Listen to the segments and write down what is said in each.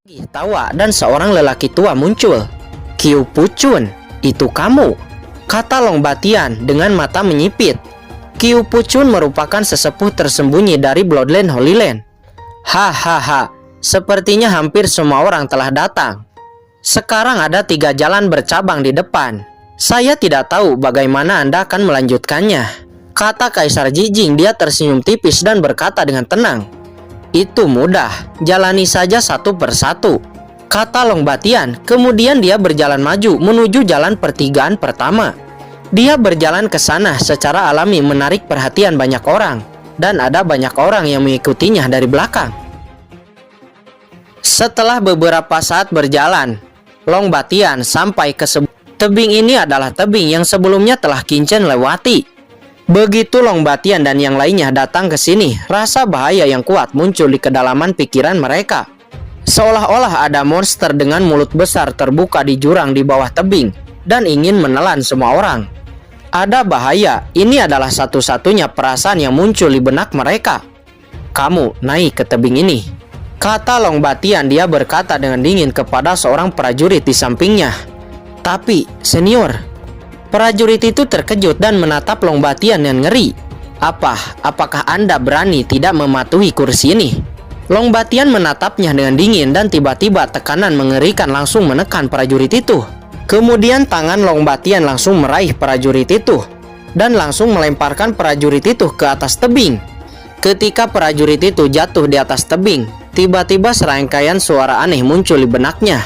Tawa dan seorang lelaki tua muncul. "Kiu Pucun, itu kamu?" kata Long Batian dengan mata menyipit. Kiu Pucun merupakan sesepuh tersembunyi dari Bloodland Holy Land. "Hahaha, sepertinya hampir semua orang telah datang. Sekarang ada 3 jalan bercabang di depan. Saya tidak tahu bagaimana Anda akan melanjutkannya," kata Kaisar Jijing. Dia tersenyum tipis dan berkata dengan tenang, "Itu mudah, jalani saja satu persatu," kata Long Batian. Kemudian dia berjalan maju menuju jalan pertigaan pertama. Dia berjalan ke sana secara alami, menarik perhatian banyak orang, dan ada banyak orang yang mengikutinya dari belakang. Setelah beberapa saat berjalan, Long Batian sampai ke tebing. Ini adalah tebing yang sebelumnya telah Qin Chen lewati. Begitu Long Batian dan yang lainnya datang ke sini, rasa bahaya yang kuat muncul di kedalaman pikiran mereka. Seolah-olah ada monster dengan mulut besar terbuka di jurang di bawah tebing dan ingin menelan semua orang. Ada bahaya, ini adalah satu-satunya perasaan yang muncul di benak mereka. "Kamu naik ke tebing ini," kata Long Batian. Dia berkata dengan dingin kepada seorang prajurit di sampingnya. "Tapi, senior," prajurit itu terkejut dan menatap Long Batian yang ngeri. Apakah Anda berani tidak mematuhi kursi ini?" Long Batian menatapnya dengan dingin dan tiba-tiba tekanan mengerikan langsung menekan prajurit itu. Kemudian tangan Long Batian langsung meraih prajurit itu dan langsung melemparkan prajurit itu ke atas tebing. Ketika prajurit itu jatuh di atas tebing, tiba-tiba serangkaian suara aneh muncul di benaknya.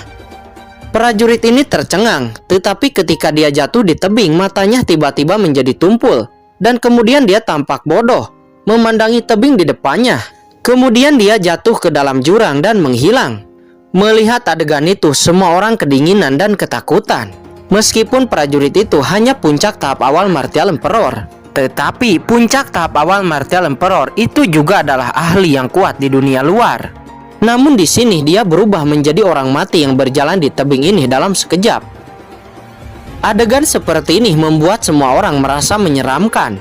Prajurit ini tercengang, tetapi ketika dia jatuh di tebing, matanya tiba-tiba menjadi tumpul, dan kemudian dia tampak bodoh, memandangi tebing di depannya. Kemudian dia jatuh ke dalam jurang dan menghilang. Melihat adegan itu, semua orang kedinginan dan ketakutan. Meskipun prajurit itu hanya puncak tahap awal Martial Emperor, tetapi puncak tahap awal Martial Emperor itu juga adalah ahli yang kuat di dunia luar. Namun di sini dia berubah menjadi orang mati yang berjalan di tebing ini dalam sekejap. Adegan seperti ini membuat semua orang merasa menyeramkan.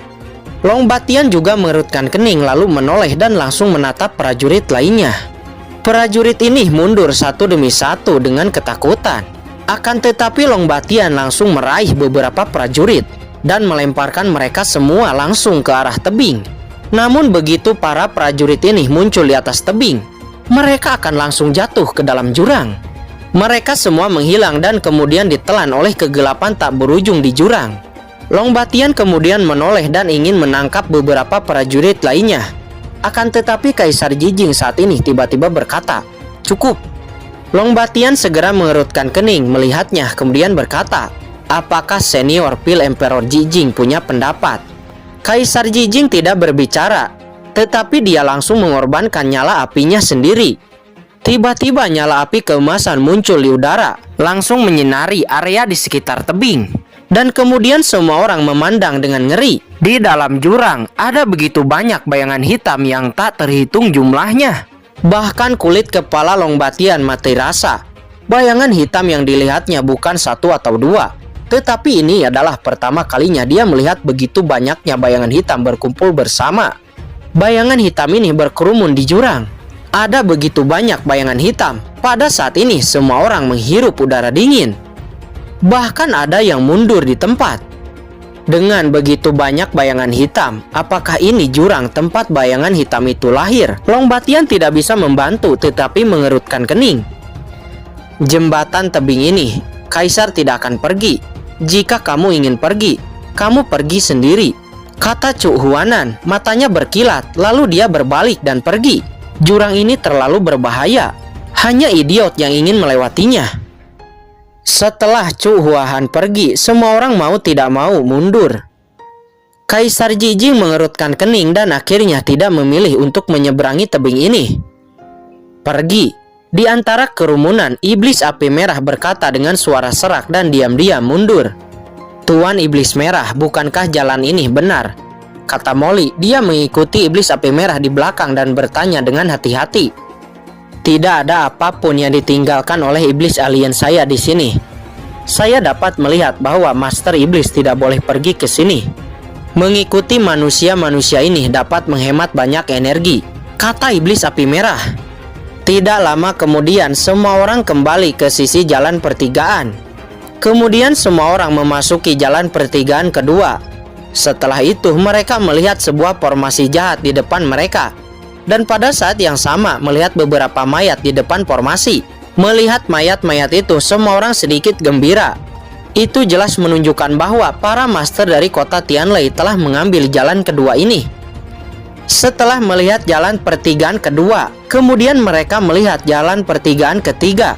Long Batian juga mengerutkan kening lalu menoleh dan langsung menatap prajurit lainnya. Prajurit ini mundur satu demi satu dengan ketakutan. Akan tetapi Long Batian langsung meraih beberapa prajurit dan melemparkan mereka semua langsung ke arah tebing. Namun begitu para prajurit ini muncul di atas tebing, mereka akan langsung jatuh ke dalam jurang. Mereka semua menghilang dan kemudian ditelan oleh kegelapan tak berujung di jurang. Long Batian kemudian menoleh dan ingin menangkap beberapa prajurit lainnya. Akan tetapi Kaisar Jijing saat ini tiba-tiba berkata, "Cukup." Long Batian segera mengerutkan kening melihatnya, kemudian berkata, "Apakah senior Pil Emperor Jijing punya pendapat?" Kaisar Jijing tidak berbicara, tetapi dia langsung mengorbankan nyala apinya sendiri. Tiba-tiba nyala api keemasan muncul di udara, langsung menyinari area di sekitar tebing. Dan kemudian semua orang memandang dengan ngeri. Di dalam jurang ada begitu banyak bayangan hitam yang tak terhitung jumlahnya. Bahkan kulit kepala Long Batian mati rasa. Bayangan hitam yang dilihatnya bukan satu atau dua, tetapi ini adalah pertama kalinya dia melihat begitu banyaknya bayangan hitam berkumpul bersama. Bayangan hitam ini berkerumun di jurang. Ada begitu banyak bayangan hitam. Pada saat ini semua orang menghirup udara dingin. Bahkan ada yang mundur di tempat. Dengan begitu banyak bayangan hitam, apakah ini jurang tempat bayangan hitam itu lahir? Long Batian tidak bisa membantu tetapi mengerutkan kening. Jembatan tebing ini, Kaisar tidak akan pergi. Jika kamu ingin pergi, kamu pergi sendiri, kata Cu Huanan. Matanya berkilat, lalu dia berbalik dan pergi. Jurang ini terlalu berbahaya. Hanya idiot yang ingin melewatinya. Setelah Cu Huahan pergi, semua orang mau tidak mau mundur. Kaisar Jijing mengerutkan kening dan akhirnya tidak memilih untuk menyeberangi tebing ini. "Pergi." Di antara kerumunan, Iblis Api Merah berkata dengan suara serak dan diam-diam mundur. "Tuan Iblis Merah, bukankah jalan ini benar?" kata Molly. Dia mengikuti Iblis Api Merah di belakang dan bertanya dengan hati-hati. "Tidak ada apapun yang ditinggalkan oleh iblis alien saya di sini. Saya dapat melihat bahwa Master Iblis tidak boleh pergi ke sini. Mengikuti manusia-manusia ini dapat menghemat banyak energi," kata Iblis Api Merah. Tidak lama kemudian semua orang kembali ke sisi jalan pertigaan. Kemudian semua orang memasuki jalan pertigaan kedua. Setelah itu mereka melihat sebuah formasi jahat di depan mereka. Dan pada saat yang sama melihat beberapa mayat di depan formasi. Melihat mayat-mayat itu semua orang sedikit gembira. Itu jelas menunjukkan bahwa para master dari kota Tianlei telah mengambil jalan kedua ini. Setelah melihat jalan pertigaan kedua, kemudian mereka melihat jalan pertigaan ketiga.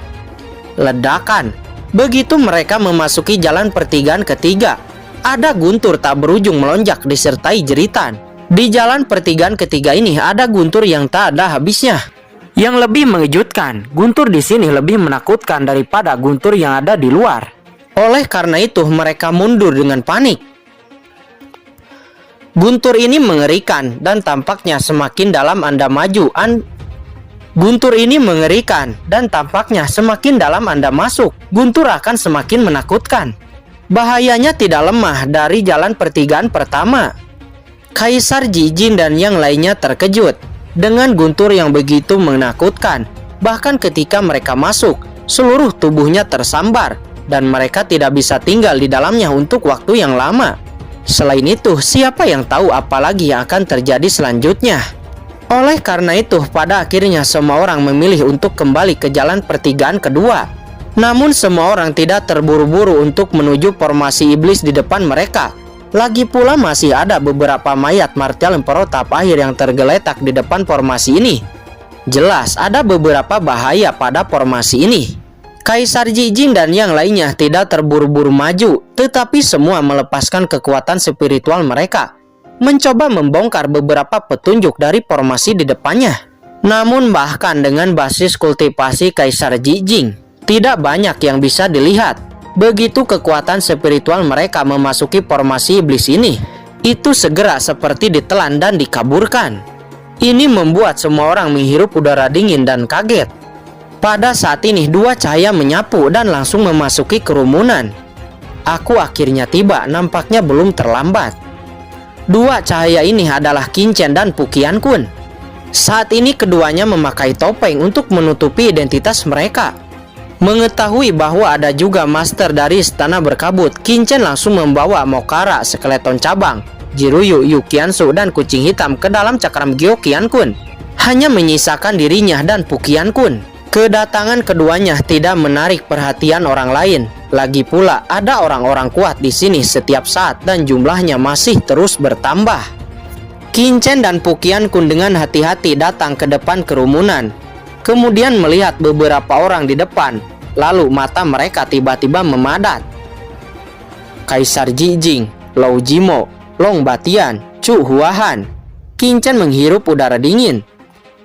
Ledakan. Begitu mereka memasuki jalan pertigaan ketiga, ada guntur tak berujung melonjak disertai jeritan. Di jalan pertigaan ketiga ini ada guntur yang tak ada habisnya. Yang lebih mengejutkan, guntur di sini lebih menakutkan daripada guntur yang ada di luar. Oleh karena itu mereka mundur dengan panik. Guntur ini mengerikan dan tampaknya semakin dalam Anda maju. Guntur ini mengerikan dan tampaknya semakin dalam Anda masuk, guntur akan semakin menakutkan. Bahayanya tidak lemah dari jalan pertigaan pertama. Kaisar Jijin dan yang lainnya terkejut dengan guntur yang begitu menakutkan. Bahkan ketika mereka masuk, seluruh tubuhnya tersambar dan mereka tidak bisa tinggal di dalamnya untuk waktu yang lama. Selain itu, siapa yang tahu apa lagi yang akan terjadi selanjutnya? Oleh karena itu, pada akhirnya semua orang memilih untuk kembali ke jalan pertigaan kedua. Namun semua orang tidak terburu-buru untuk menuju formasi iblis di depan mereka. Lagi pula masih ada beberapa mayat martial emperor tahap akhir yang tergeletak di depan formasi ini. Jelas ada beberapa bahaya pada formasi ini. Kaisar Jijin dan yang lainnya tidak terburu-buru maju, tetapi semua melepaskan kekuatan spiritual mereka, mencoba membongkar beberapa petunjuk dari formasi di depannya. Namun bahkan dengan basis kultivasi Kaisar Jijin, tidak banyak yang bisa dilihat. Begitu kekuatan spiritual mereka memasuki formasi iblis ini, itu segera seperti ditelan dan dikaburkan. Ini membuat semua orang menghirup udara dingin dan kaget. Pada saat ini dua cahaya menyapu dan langsung memasuki kerumunan. Aku akhirnya tiba, nampaknya belum terlambat. Dua cahaya ini adalah Qin Chen dan Fu Qiankun. Saat ini keduanya memakai topeng untuk menutupi identitas mereka. Mengetahui bahwa ada juga master dari istana berkabut, Qin Chen langsung membawa Mokara, skeleton cabang, Jiruyu, Yu Qiansu, dan kucing hitam ke dalam cakram Gyo Qiankun. Hanya menyisakan dirinya dan Fu Qiankun. Kedatangan keduanya tidak menarik perhatian orang lain. Lagi pula ada orang-orang kuat di sini setiap saat dan jumlahnya masih terus bertambah. Qin Chen dan Fu Qiankun dengan hati-hati datang ke depan kerumunan. Kemudian melihat beberapa orang di depan. Lalu mata mereka tiba-tiba memadat. Kaisar Jijing, Lou Jimo, Long Batian, Chu Huahan. Qin Chen menghirup udara dingin.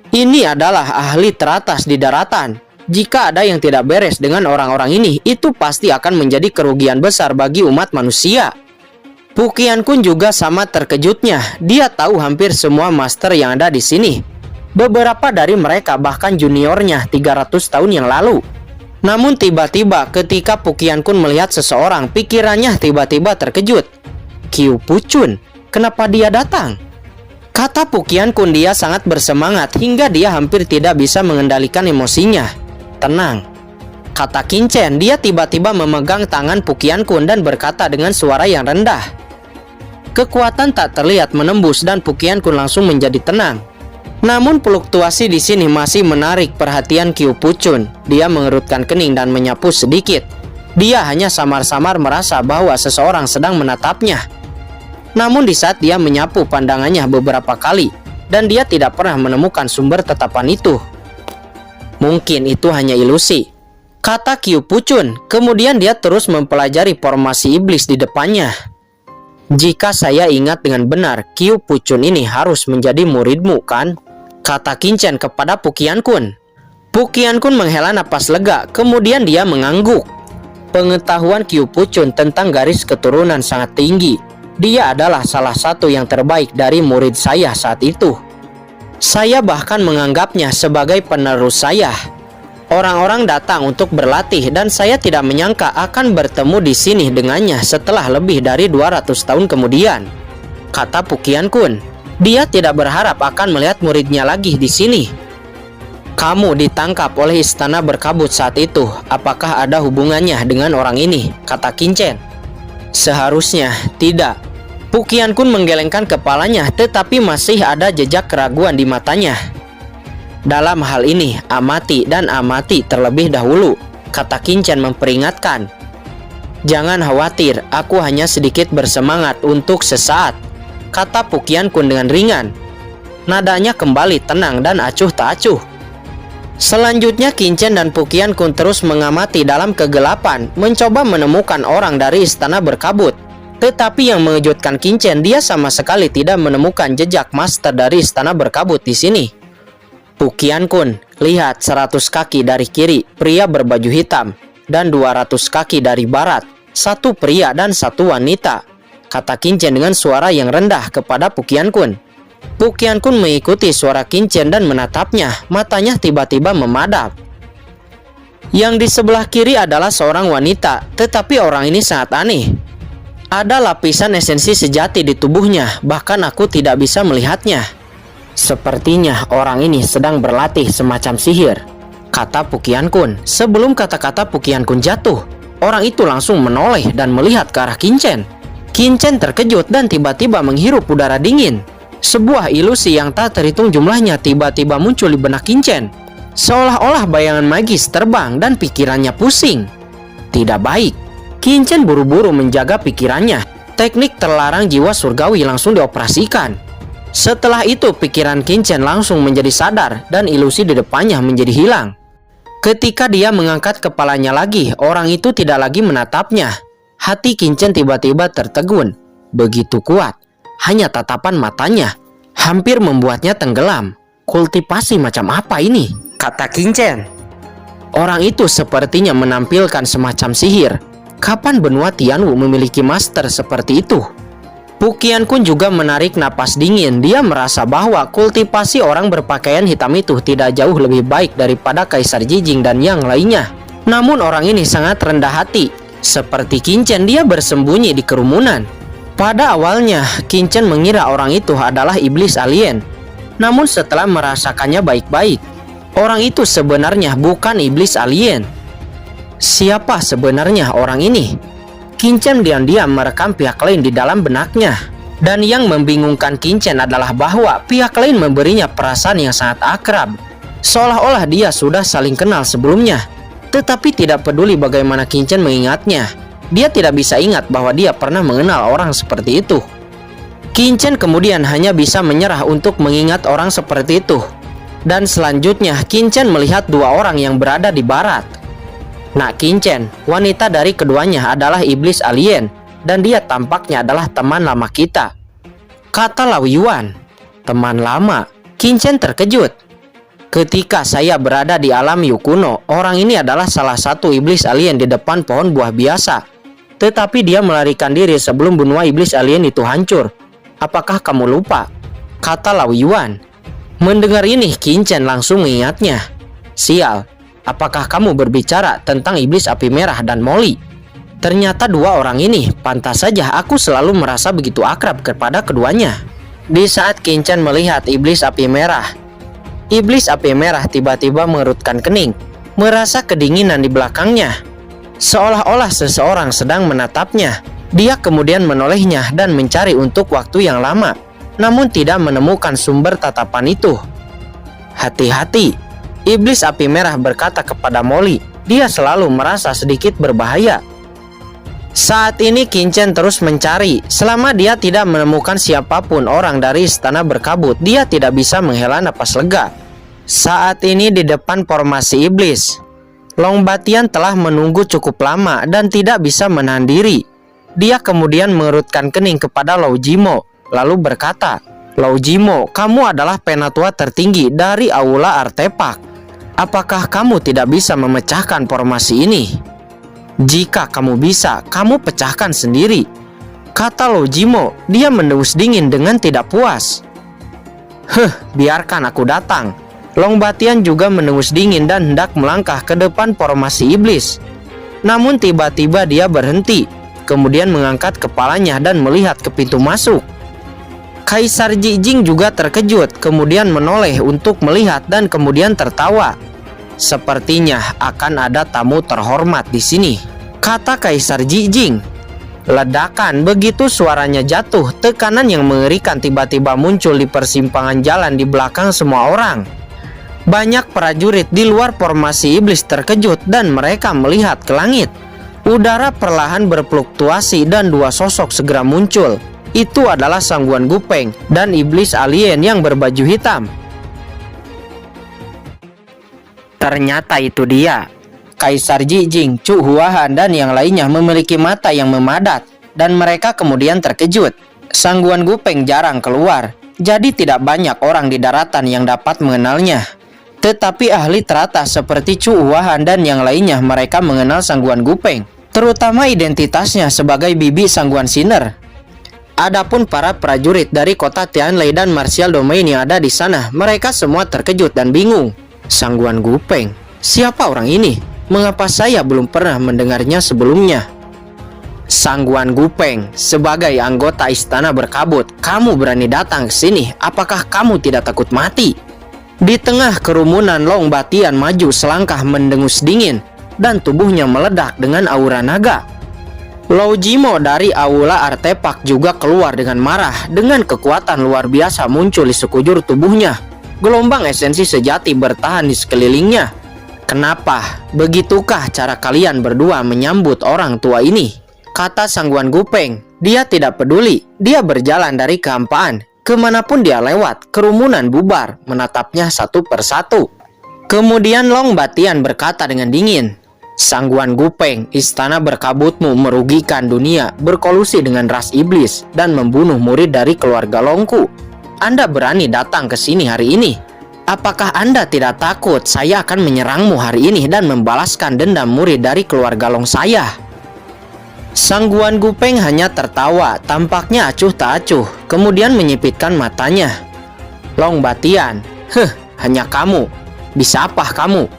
Ini adalah ahli teratas di daratan. Jika ada yang tidak beres dengan orang-orang ini, itu pasti akan menjadi kerugian besar bagi umat manusia. Fu Qiankun juga sama terkejutnya. Dia tahu hampir semua master yang ada di sini. Beberapa dari mereka bahkan juniornya 300 tahun yang lalu. Namun tiba-tiba ketika Fu Qiankun melihat seseorang, pikirannya tiba-tiba terkejut. Qiu Puchun, kenapa dia datang? Kata Fu Qiankun, dia sangat bersemangat hingga dia hampir tidak bisa mengendalikan emosinya. Tenang, kata Qin Chen. Dia tiba-tiba memegang tangan Fu Qiankun dan berkata dengan suara yang rendah. Kekuatan tak terlihat menembus dan Fu Qiankun langsung menjadi tenang. Namun fluktuasi di sini masih menarik perhatian Qiu Puchun. Dia mengerutkan kening dan menyapu sedikit. Dia hanya samar-samar merasa bahwa seseorang sedang menatapnya. Namun di saat dia menyapu pandangannya beberapa kali, dan dia tidak pernah menemukan sumber tatapan itu. Mungkin itu hanya ilusi, kata Qiu Puchun. Kemudian dia terus mempelajari formasi iblis di depannya. Jika saya ingat dengan benar, Qiu Puchun ini harus menjadi muridmu, kan? Kata Qin Chen kepada Fu Qiankun. Fu Qiankun menghela napas lega, kemudian dia mengangguk. Pengetahuan Qiu Puchun tentang garis keturunan sangat tinggi. Dia adalah salah satu yang terbaik dari murid saya saat itu. Saya bahkan menganggapnya sebagai penerus saya. Orang-orang datang untuk berlatih dan saya tidak menyangka akan bertemu di sini dengannya setelah lebih dari 200 tahun kemudian. Kata Fu Qiankun. Dia tidak berharap akan melihat muridnya lagi di sini. Kamu ditangkap oleh istana berkabut saat itu. Apakah ada hubungannya dengan orang ini? Kata Qin-chen. Seharusnya tidak. Pu Qiankun menggelengkan kepalanya, tetapi masih ada jejak keraguan di matanya. Dalam hal ini, amati dan amati terlebih dahulu, kata Qin-chen memperingatkan. Jangan khawatir, aku hanya sedikit bersemangat untuk sesaat, kata Pu Qiankun dengan ringan. Nadanya kembali tenang dan acuh tak acuh. Selanjutnya Qin-chen dan Pu Qiankun terus mengamati dalam kegelapan, mencoba menemukan orang dari istana berkabut. Tetapi yang mengejutkan Qin-chen, dia sama sekali tidak menemukan jejak master dari istana berkabut di sini. Pu Qiankun, lihat 100 kaki dari kiri, pria berbaju hitam, dan 200 kaki dari barat, satu pria dan satu wanita, kata Qin-chen dengan suara yang rendah kepada Pu Qiankun. Pu Qiankun mengikuti suara Qin-chen dan menatapnya, matanya tiba-tiba memadam. Yang di sebelah kiri adalah seorang wanita, tetapi orang ini sangat aneh. Ada lapisan esensi sejati di tubuhnya, bahkan aku tidak bisa melihatnya. Sepertinya orang ini sedang berlatih semacam sihir, kata Pu Qiankun. Sebelum kata-kata Pu Qiankun jatuh, orang itu langsung menoleh dan melihat ke arah Qin-chen. Qin-chen terkejut dan tiba-tiba menghirup udara dingin. Sebuah ilusi yang tak terhitung jumlahnya tiba-tiba muncul di benak Qin-chen. Seolah-olah bayangan magis terbang dan pikirannya pusing. Tidak baik. Qin-chen buru-buru menjaga pikirannya. Teknik terlarang jiwa surgawi langsung dioperasikan. Setelah itu pikiran Qin-chen langsung menjadi sadar dan ilusi di depannya menjadi hilang. Ketika dia mengangkat kepalanya lagi, orang itu tidak lagi menatapnya. Hati Qin-chen tiba-tiba tertegun. Begitu kuat. Hanya tatapan matanya hampir membuatnya tenggelam. Kultivasi macam apa ini? Kata Qin-chen. Orang itu sepertinya menampilkan semacam sihir. Kapan benua Tianwu memiliki master seperti itu? Pu Qiankun juga menarik napas dingin. Dia merasa bahwa kultivasi orang berpakaian hitam itu tidak jauh lebih baik daripada Kaisar Jijing dan yang lainnya. Namun orang ini sangat rendah hati. Seperti Qin-chen, dia bersembunyi di kerumunan. Pada awalnya, Qin-chen mengira orang itu adalah iblis alien. Namun setelah merasakannya baik-baik, orang itu sebenarnya bukan iblis alien. Siapa sebenarnya orang ini? Qin-chen diam-diam merekam pihak lain di dalam benaknya. Dan yang membingungkan Qin-chen adalah bahwa pihak lain memberinya perasaan yang sangat akrab. Seolah-olah dia sudah saling kenal sebelumnya. Tetapi tidak peduli bagaimana Qin-chen mengingatnya. Dia tidak bisa ingat bahwa dia pernah mengenal orang seperti itu. Qin-chen kemudian hanya bisa menyerah untuk mengingat orang seperti itu. Dan selanjutnya Qin-chen melihat dua orang yang berada di barat. Nah, Qin-chen, wanita dari keduanya adalah iblis alien, dan dia tampaknya adalah teman lama kita, kata Lao Yuan. Teman lama? Qin-chen terkejut. Ketika saya berada di alam Yu kuno, orang ini adalah salah satu iblis alien di depan pohon buah biasa. Tetapi dia melarikan diri sebelum benua iblis alien itu hancur. Apakah kamu lupa? Kata Lao Yuan. Mendengar ini, Qin-chen langsung mengingatnya. Sial. Apakah kamu berbicara tentang iblis api merah dan Molly? Ternyata dua orang ini, pantas saja aku selalu merasa begitu akrab kepada keduanya. Di saat Qin-chen melihat iblis api merah tiba-tiba mengerutkan kening, merasa kedinginan di belakangnya. Seolah-olah seseorang sedang menatapnya. Dia kemudian menolehnya dan mencari untuk waktu yang lama, namun tidak menemukan sumber tatapan itu. Hati-hati. Iblis api merah berkata kepada Molly, dia selalu merasa sedikit berbahaya. Saat ini Qin-chen terus mencari. Selama dia tidak menemukan siapapun orang dari istana berkabut, dia tidak bisa menghela napas lega. Saat ini di depan formasi iblis, Long Batian telah menunggu cukup lama dan tidak bisa menahan diri. Dia kemudian mengerutkan kening kepada Lao Jimo, lalu berkata, Lao Jimo, kamu adalah penatua tertinggi dari aula artefak. Apakah kamu tidak bisa memecahkan formasi ini? Jika kamu bisa, kamu pecahkan sendiri, kata Lao Jimo. Dia mendengus dingin dengan tidak puas. Biarkan aku datang. Long Batian juga mendengus dingin dan hendak melangkah ke depan formasi iblis. Namun tiba-tiba dia berhenti, kemudian mengangkat kepalanya dan melihat ke pintu masuk. Kaisar Jijing juga terkejut, kemudian menoleh untuk melihat dan kemudian tertawa. "Sepertinya akan ada tamu terhormat di sini," kata Kaisar Jijing. Ledakan, begitu suaranya jatuh, tekanan yang mengerikan tiba-tiba muncul di persimpangan jalan di belakang semua orang. Banyak prajurit di luar formasi iblis terkejut dan mereka melihat ke langit. Udara perlahan berfluktuasi dan dua sosok segera muncul. Itu adalah Sangguan Gupeng dan iblis alien yang berbaju hitam. Ternyata itu dia. Kaisar Jijing, Cu Huahan, dan yang lainnya memiliki mata yang memadat, dan mereka kemudian terkejut. Sangguan Gupeng jarang keluar, jadi tidak banyak orang di daratan yang dapat mengenalnya. Tetapi ahli teratas seperti Cu Huahan dan yang lainnya mereka mengenal Sangguan Gupeng, terutama identitasnya sebagai bibi Sangguan Sinner. Adapun para prajurit dari kota Tianlei dan Martial Domain yang ada di sana, mereka semua terkejut dan bingung. Sangguan Gupeng, siapa orang ini? Mengapa saya belum pernah mendengarnya sebelumnya? Sangguan Gupeng, sebagai anggota istana berkabut, kamu berani datang ke sini? Apakah kamu tidak takut mati? Di tengah kerumunan, Long Batian maju selangkah mendengus dingin, dan tubuhnya meledak dengan aura naga. Lao Jimo dari aula artefak juga keluar dengan marah. Dengan kekuatan luar biasa muncul di sekujur tubuhnya. Gelombang esensi sejati bertahan di sekelilingnya. "Kenapa? Begitukah cara kalian berdua menyambut orang tua ini?" kata Sangguan Gupeng. Dia tidak peduli. Dia berjalan dari kehampaan. Kemanapun dia lewat, kerumunan bubar, menatapnya satu persatu. Kemudian Long Batian berkata dengan dingin, "Sangguan Gupeng, istana berkabutmu merugikan dunia, berkolusi dengan ras iblis, dan membunuh murid dari keluarga Longku. Anda berani datang ke sini hari ini. Apakah Anda tidak takut saya akan menyerangmu hari ini dan membalaskan dendam murid dari keluarga Long saya?" Sangguan Gupeng hanya tertawa, tampaknya acuh tak acuh, kemudian menyipitkan matanya. Long Batian, hanya kamu. Bisa apa kamu?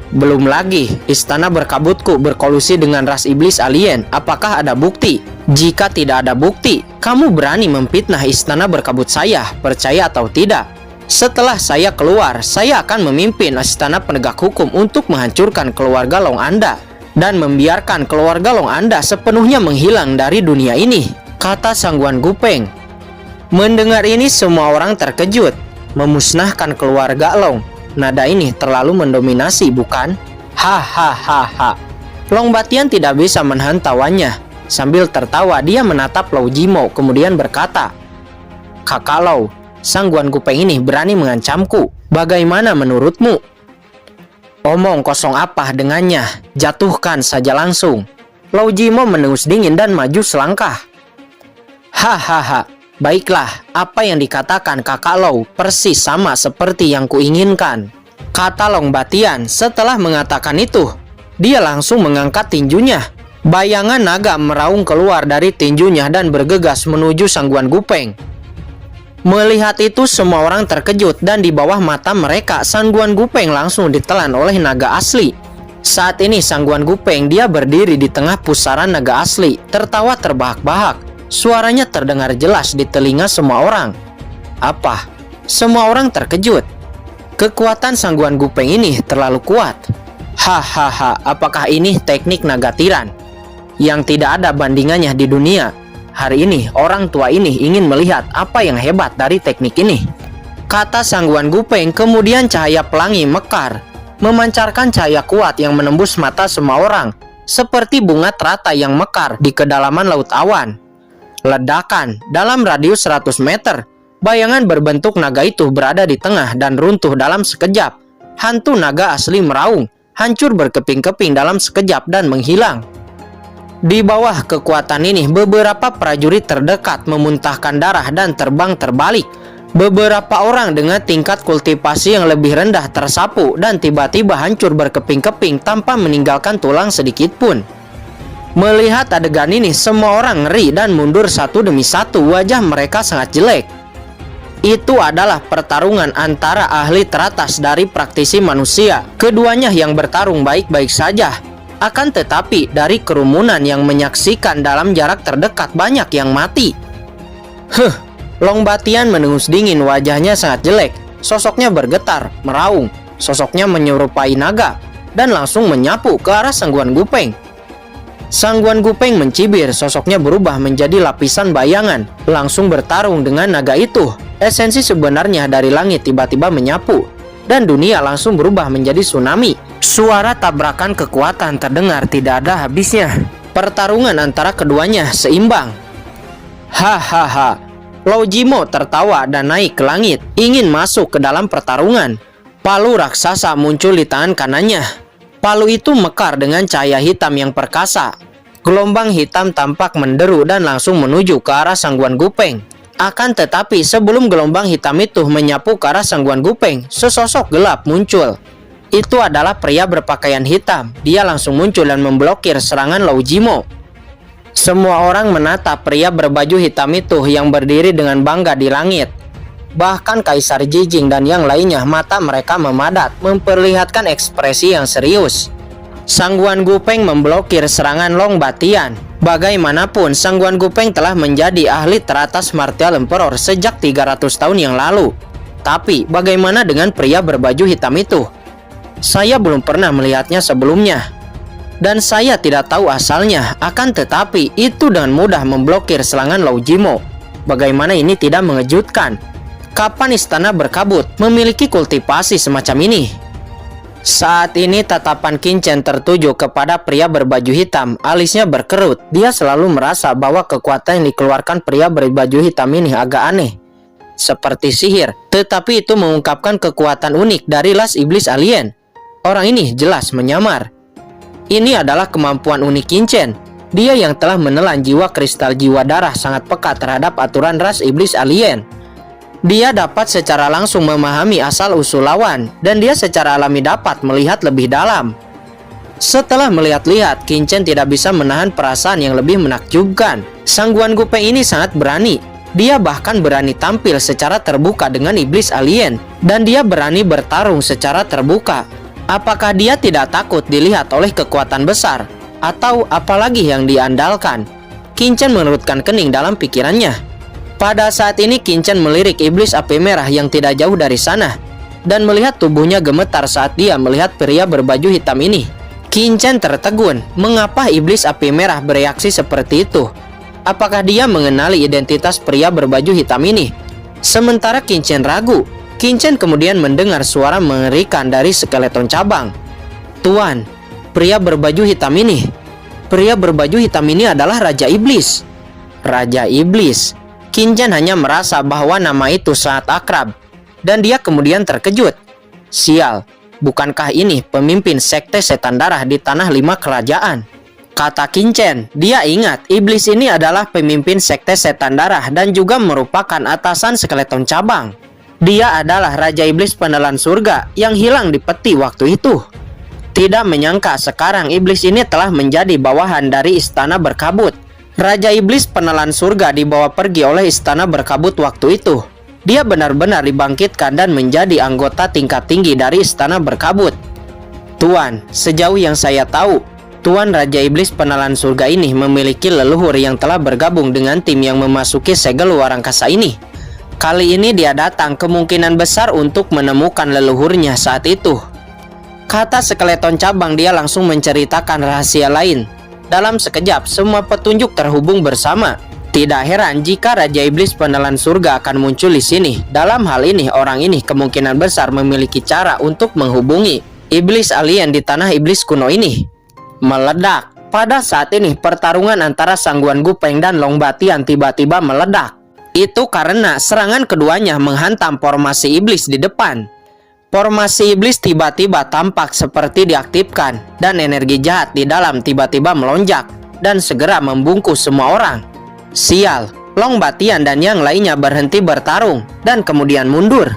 Belum lagi, istana berkabutku berkolusi dengan ras iblis alien. Apakah ada bukti? Jika tidak ada bukti, kamu berani memfitnah istana berkabut saya, percaya atau tidak? Setelah saya keluar, saya akan memimpin istana penegak hukum untuk menghancurkan keluarga Long Anda dan membiarkan keluarga Long Anda sepenuhnya menghilang dari dunia ini, kata Sangguan Gupeng. Mendengar ini semua orang terkejut. Memusnahkan keluarga Long. Nada ini terlalu mendominasi, bukan? Hahaha. Long Batian tidak bisa menahan tawanya. Sambil tertawa, dia menatap Lao Jimo, kemudian berkata, "Kakak Lao, Sangguan Gupeng ini berani mengancamku. Bagaimana menurutmu?" "Omong kosong apa dengannya? Jatuhkan saja langsung." Lao Jimo mendengus dingin dan maju selangkah. Hahaha. Baiklah, apa yang dikatakan kakak Lao persis sama seperti yang kuinginkan, kata Long Batian. Setelah mengatakan itu, dia langsung mengangkat tinjunya. Bayangan naga meraung keluar dari tinjunya dan bergegas menuju Sangguan Gupeng. Melihat itu semua orang terkejut dan di bawah mata mereka Sangguan Gupeng langsung ditelan oleh naga asli. Saat ini Sangguan Gupeng dia berdiri di tengah pusaran naga asli, tertawa terbahak-bahak. Suaranya terdengar jelas di telinga semua orang. Apa? Semua orang terkejut. Kekuatan Sangguan Gupeng ini terlalu kuat. Hahaha, apakah ini teknik naga tiran yang tidak ada bandingannya di dunia? Hari ini orang tua ini ingin melihat apa yang hebat dari teknik ini, kata Sangguan Gupeng. Kemudian cahaya pelangi mekar, memancarkan cahaya kuat yang menembus mata semua orang, seperti bunga teratai yang mekar di kedalaman laut awan. Ledakan dalam radius 100 meter. Bayangan berbentuk naga itu berada di tengah dan runtuh dalam sekejap. Hantu naga asli meraung, hancur berkeping-keping dalam sekejap dan menghilang. Di bawah kekuatan ini, beberapa prajurit terdekat memuntahkan darah dan terbang terbalik. Beberapa orang dengan tingkat kultivasi yang lebih rendah tersapu dan tiba-tiba hancur berkeping-keping tanpa meninggalkan tulang sedikit pun. Melihat adegan ini, semua orang ngeri dan mundur satu demi satu. Wajah mereka sangat jelek. Itu adalah pertarungan antara ahli teratas dari praktisi manusia. Keduanya yang bertarung baik-baik saja. Akan tetapi dari kerumunan yang menyaksikan dalam jarak terdekat banyak yang mati. Long Batian mendengus dingin, wajahnya sangat jelek. Sosoknya bergetar, meraung. Sosoknya menyerupai naga dan langsung menyapu ke arah Sangguan Gupeng. Sangguan Gupeng mencibir, sosoknya berubah menjadi lapisan bayangan, langsung bertarung dengan naga itu. Esensi sebenarnya dari langit tiba-tiba menyapu, dan dunia langsung berubah menjadi tsunami. Suara tabrakan kekuatan terdengar tidak ada habisnya. Pertarungan antara keduanya seimbang. Hahaha. Lao Jimo tertawa dan naik ke langit, ingin masuk ke dalam pertarungan. Palu raksasa muncul di tangan kanannya. Palu itu mekar dengan cahaya hitam yang perkasa. Gelombang hitam tampak menderu dan langsung menuju ke arah Sangguan Gupeng. Akan tetapi sebelum gelombang hitam itu menyapu ke arah Sangguan Gupeng, sesosok gelap muncul. Itu adalah pria berpakaian hitam. Dia langsung muncul dan memblokir serangan Lao Jimo. Semua orang menatap pria berbaju hitam itu yang berdiri dengan bangga di langit. Bahkan Kaisar Jijing dan yang lainnya, mata mereka memadat, memperlihatkan ekspresi yang serius. Sangguan Gupeng memblokir serangan Long Batian. Bagaimanapun, Sangguan Gupeng telah menjadi ahli teratas Martial Emperor sejak 300 tahun yang lalu. Tapi, bagaimana dengan pria berbaju hitam itu? Saya belum pernah melihatnya sebelumnya. Dan saya tidak tahu asalnya, akan tetapi itu dengan mudah memblokir serangan Lao Jimo. Bagaimana ini tidak mengejutkan? Kapan istana berkabut memiliki kultivasi semacam ini? Saat ini tatapan Qin Chen tertuju kepada pria berbaju hitam, alisnya berkerut. Dia selalu merasa bahwa kekuatan yang dikeluarkan pria berbaju hitam ini agak aneh, seperti sihir. Tetapi itu mengungkapkan kekuatan unik dari las iblis alien. Orang ini jelas menyamar. Ini adalah kemampuan unik Qin Chen. Dia yang telah menelan jiwa kristal jiwa darah sangat peka terhadap aturan ras iblis alien. Dia dapat secara langsung memahami asal-usul lawan, dan dia secara alami dapat melihat lebih dalam. Setelah melihat-lihat, Qin Chen tidak bisa menahan perasaan yang lebih menakjubkan. Sangguan Gupeng ini sangat berani. Dia bahkan berani tampil secara terbuka dengan iblis alien, dan dia berani bertarung secara terbuka. Apakah dia tidak takut dilihat oleh kekuatan besar? Atau apalagi yang diandalkan? Qin Chen mengerutkan kening dalam pikirannya. Pada saat ini Qin Chen melirik iblis api merah yang tidak jauh dari sana, dan melihat tubuhnya gemetar saat dia melihat pria berbaju hitam ini. Qin Chen tertegun, mengapa iblis api merah bereaksi seperti itu? Apakah dia mengenali identitas pria berbaju hitam ini? Sementara Qin Chen ragu, Qin Chen kemudian mendengar suara mengerikan dari skeleton cabang. Tuan, pria berbaju hitam ini. Pria berbaju hitam ini adalah Raja Iblis. Raja Iblis. Qin Chen hanya merasa bahwa nama itu sangat akrab, dan dia kemudian terkejut. Sial, bukankah ini pemimpin sekte setan darah di tanah 5 kerajaan? Kata Qin Chen, dia ingat iblis ini adalah pemimpin sekte setan darah dan juga merupakan atasan skeleton cabang. Dia adalah Raja Iblis penelan surga yang hilang di peti waktu itu. Tidak menyangka sekarang iblis ini telah menjadi bawahan dari istana berkabut. Raja Iblis penelan surga dibawa pergi oleh istana berkabut waktu itu. Dia benar-benar dibangkitkan dan menjadi anggota tingkat tinggi dari istana berkabut. Tuan, sejauh yang saya tahu, Tuan Raja Iblis penelan surga ini memiliki leluhur yang telah bergabung dengan tim yang memasuki segel luar angkasa ini. Kali ini dia datang kemungkinan besar untuk menemukan leluhurnya saat itu. Kata skeleton cabang, dia langsung menceritakan rahasia lain. Dalam sekejap, semua petunjuk terhubung bersama. Tidak heran jika Raja Iblis penelan surga akan muncul di sini. Dalam hal ini, orang ini kemungkinan besar memiliki cara untuk menghubungi iblis alien di tanah iblis kuno ini. Meledak. Pada saat ini, pertarungan antara Sangguan Gupeng dan Long Batian tiba-tiba meledak. Itu karena serangan keduanya menghantam formasi iblis di depan. Formasi iblis tiba-tiba tampak seperti diaktifkan, dan energi jahat di dalam tiba-tiba melonjak dan segera membungkus semua orang. Sial, Long Batian dan yang lainnya berhenti bertarung dan kemudian mundur.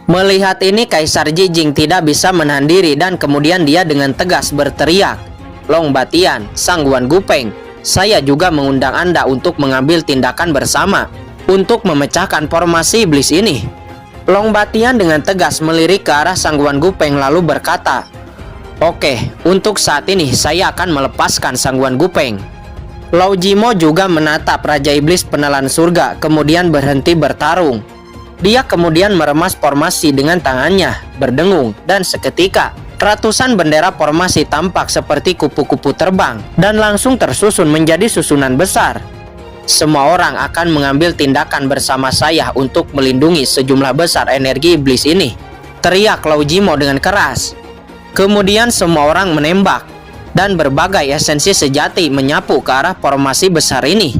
Melihat ini, Kaisar Jijing tidak bisa menahan diri dan kemudian dia dengan tegas berteriak, Long Batian, Sangguan Gupeng, saya juga mengundang Anda untuk mengambil tindakan bersama untuk memecahkan formasi iblis ini. Long Batian dengan tegas melirik ke arah Sangguan Gupeng lalu berkata, Oke, untuk saat ini saya akan melepaskan Sangguan Gupeng. Lao Jimo juga menatap Raja Iblis penelan surga, kemudian berhenti bertarung. Dia kemudian meremas formasi dengan tangannya, berdengung, dan seketika ratusan bendera formasi tampak seperti kupu-kupu terbang dan langsung tersusun menjadi susunan besar. Semua orang akan mengambil tindakan bersama saya untuk melindungi sejumlah besar energi iblis ini, teriak Lao Jimo dengan keras. Kemudian semua orang menembak, dan berbagai esensi sejati menyapu ke arah formasi besar ini.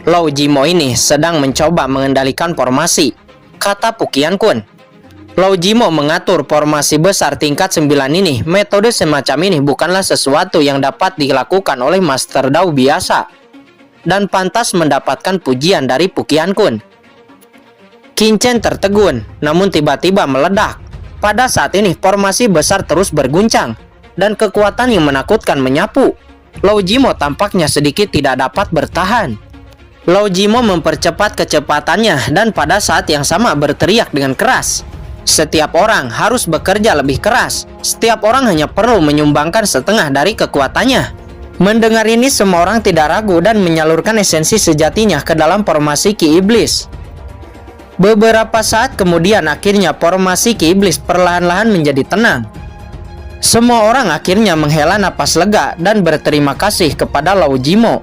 Lao Jimo ini sedang mencoba mengendalikan formasi, kata Pukian Kun. Lao Jimo mengatur formasi besar tingkat 9 ini. Metode semacam ini bukanlah sesuatu yang dapat dilakukan oleh Master Dao biasa, dan pantas mendapatkan pujian dari Pukian Kun. Qin Chen tertegun, namun tiba-tiba meledak. Pada saat ini formasi besar terus berguncang, dan kekuatan yang menakutkan menyapu. Lao Jimo tampaknya sedikit tidak dapat bertahan. Lao Jimo mempercepat kecepatannya dan pada saat yang sama berteriak dengan keras. Setiap orang harus bekerja lebih keras. Setiap orang hanya perlu menyumbangkan setengah dari kekuatannya. Mendengar ini semua orang tidak ragu dan menyalurkan esensi sejatinya ke dalam formasi Ki Iblis. Beberapa saat kemudian akhirnya formasi Ki Iblis perlahan-lahan menjadi tenang. Semua orang akhirnya menghela napas lega dan berterima kasih kepada Lao Jimo.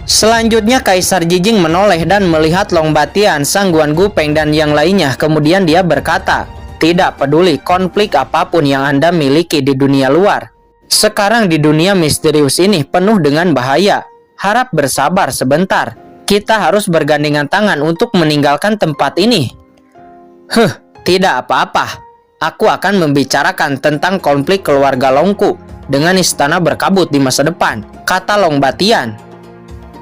Selanjutnya Kaisar Jijing menoleh dan melihat Long Batian, Sang Guan Gupeng dan yang lainnya. Kemudian dia berkata, "Tidak peduli konflik apapun yang Anda miliki di dunia luar. Sekarang di dunia misterius ini penuh dengan bahaya. Harap bersabar sebentar. Kita harus bergandengan tangan untuk meninggalkan tempat ini." Tidak apa-apa. Aku akan membicarakan tentang konflik keluarga Longku dengan istana berkabut di masa depan, kata Long Batian.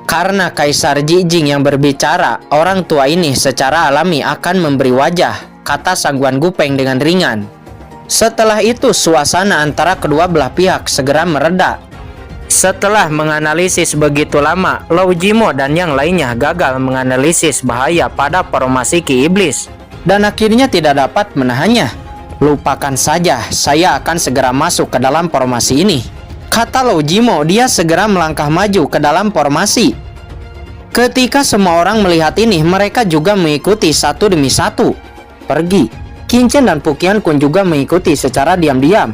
Karena Kaisar Jijing yang berbicara, orang tua ini secara alami akan memberi wajah, kata Sang Guan Gupeng dengan ringan. Setelah itu suasana antara kedua belah pihak segera mereda. Setelah menganalisis begitu lama, Lao Jimo dan yang lainnya gagal menganalisis bahaya pada formasi Ki Iblis dan akhirnya tidak dapat menahannya. "Lupakan saja, saya akan segera masuk ke dalam formasi ini," kata Lao Jimo. Dia segera melangkah maju ke dalam formasi. Ketika semua orang melihat ini, mereka juga mengikuti satu demi satu. Pergi. Qin Chen dan Pukian Kun juga mengikuti secara diam-diam.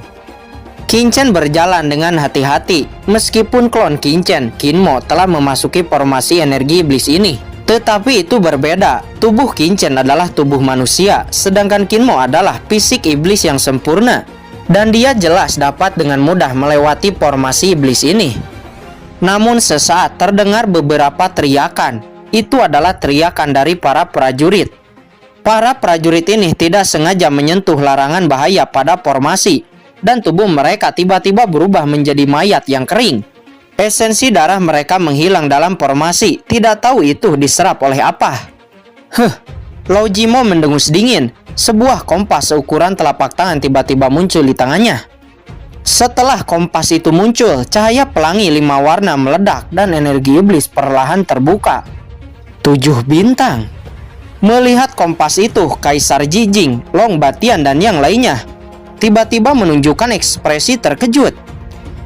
Qin Chen berjalan dengan hati-hati. Meskipun klon Qin Chen, Qin Mo telah memasuki formasi energi iblis ini. Tetapi itu berbeda. Tubuh Qin Chen adalah tubuh manusia, sedangkan Qin Mo adalah fisik iblis yang sempurna. Dan dia jelas dapat dengan mudah melewati formasi iblis ini. Namun sesaat terdengar beberapa teriakan. Itu adalah teriakan dari para prajurit. Para prajurit ini tidak sengaja menyentuh larangan bahaya pada formasi, dan tubuh mereka tiba-tiba berubah menjadi mayat yang kering. Esensi darah mereka menghilang dalam formasi. Tidak tahu itu diserap oleh apa. Lao Jimo mendengus dingin. Sebuah kompas seukuran telapak tangan tiba-tiba muncul di tangannya. Setelah kompas itu muncul, cahaya pelangi 5 warna meledak dan energi iblis perlahan terbuka. 7 bintang. Melihat kompas itu, Kaisar Jijing, Long Batian dan yang lainnya tiba-tiba menunjukkan ekspresi terkejut.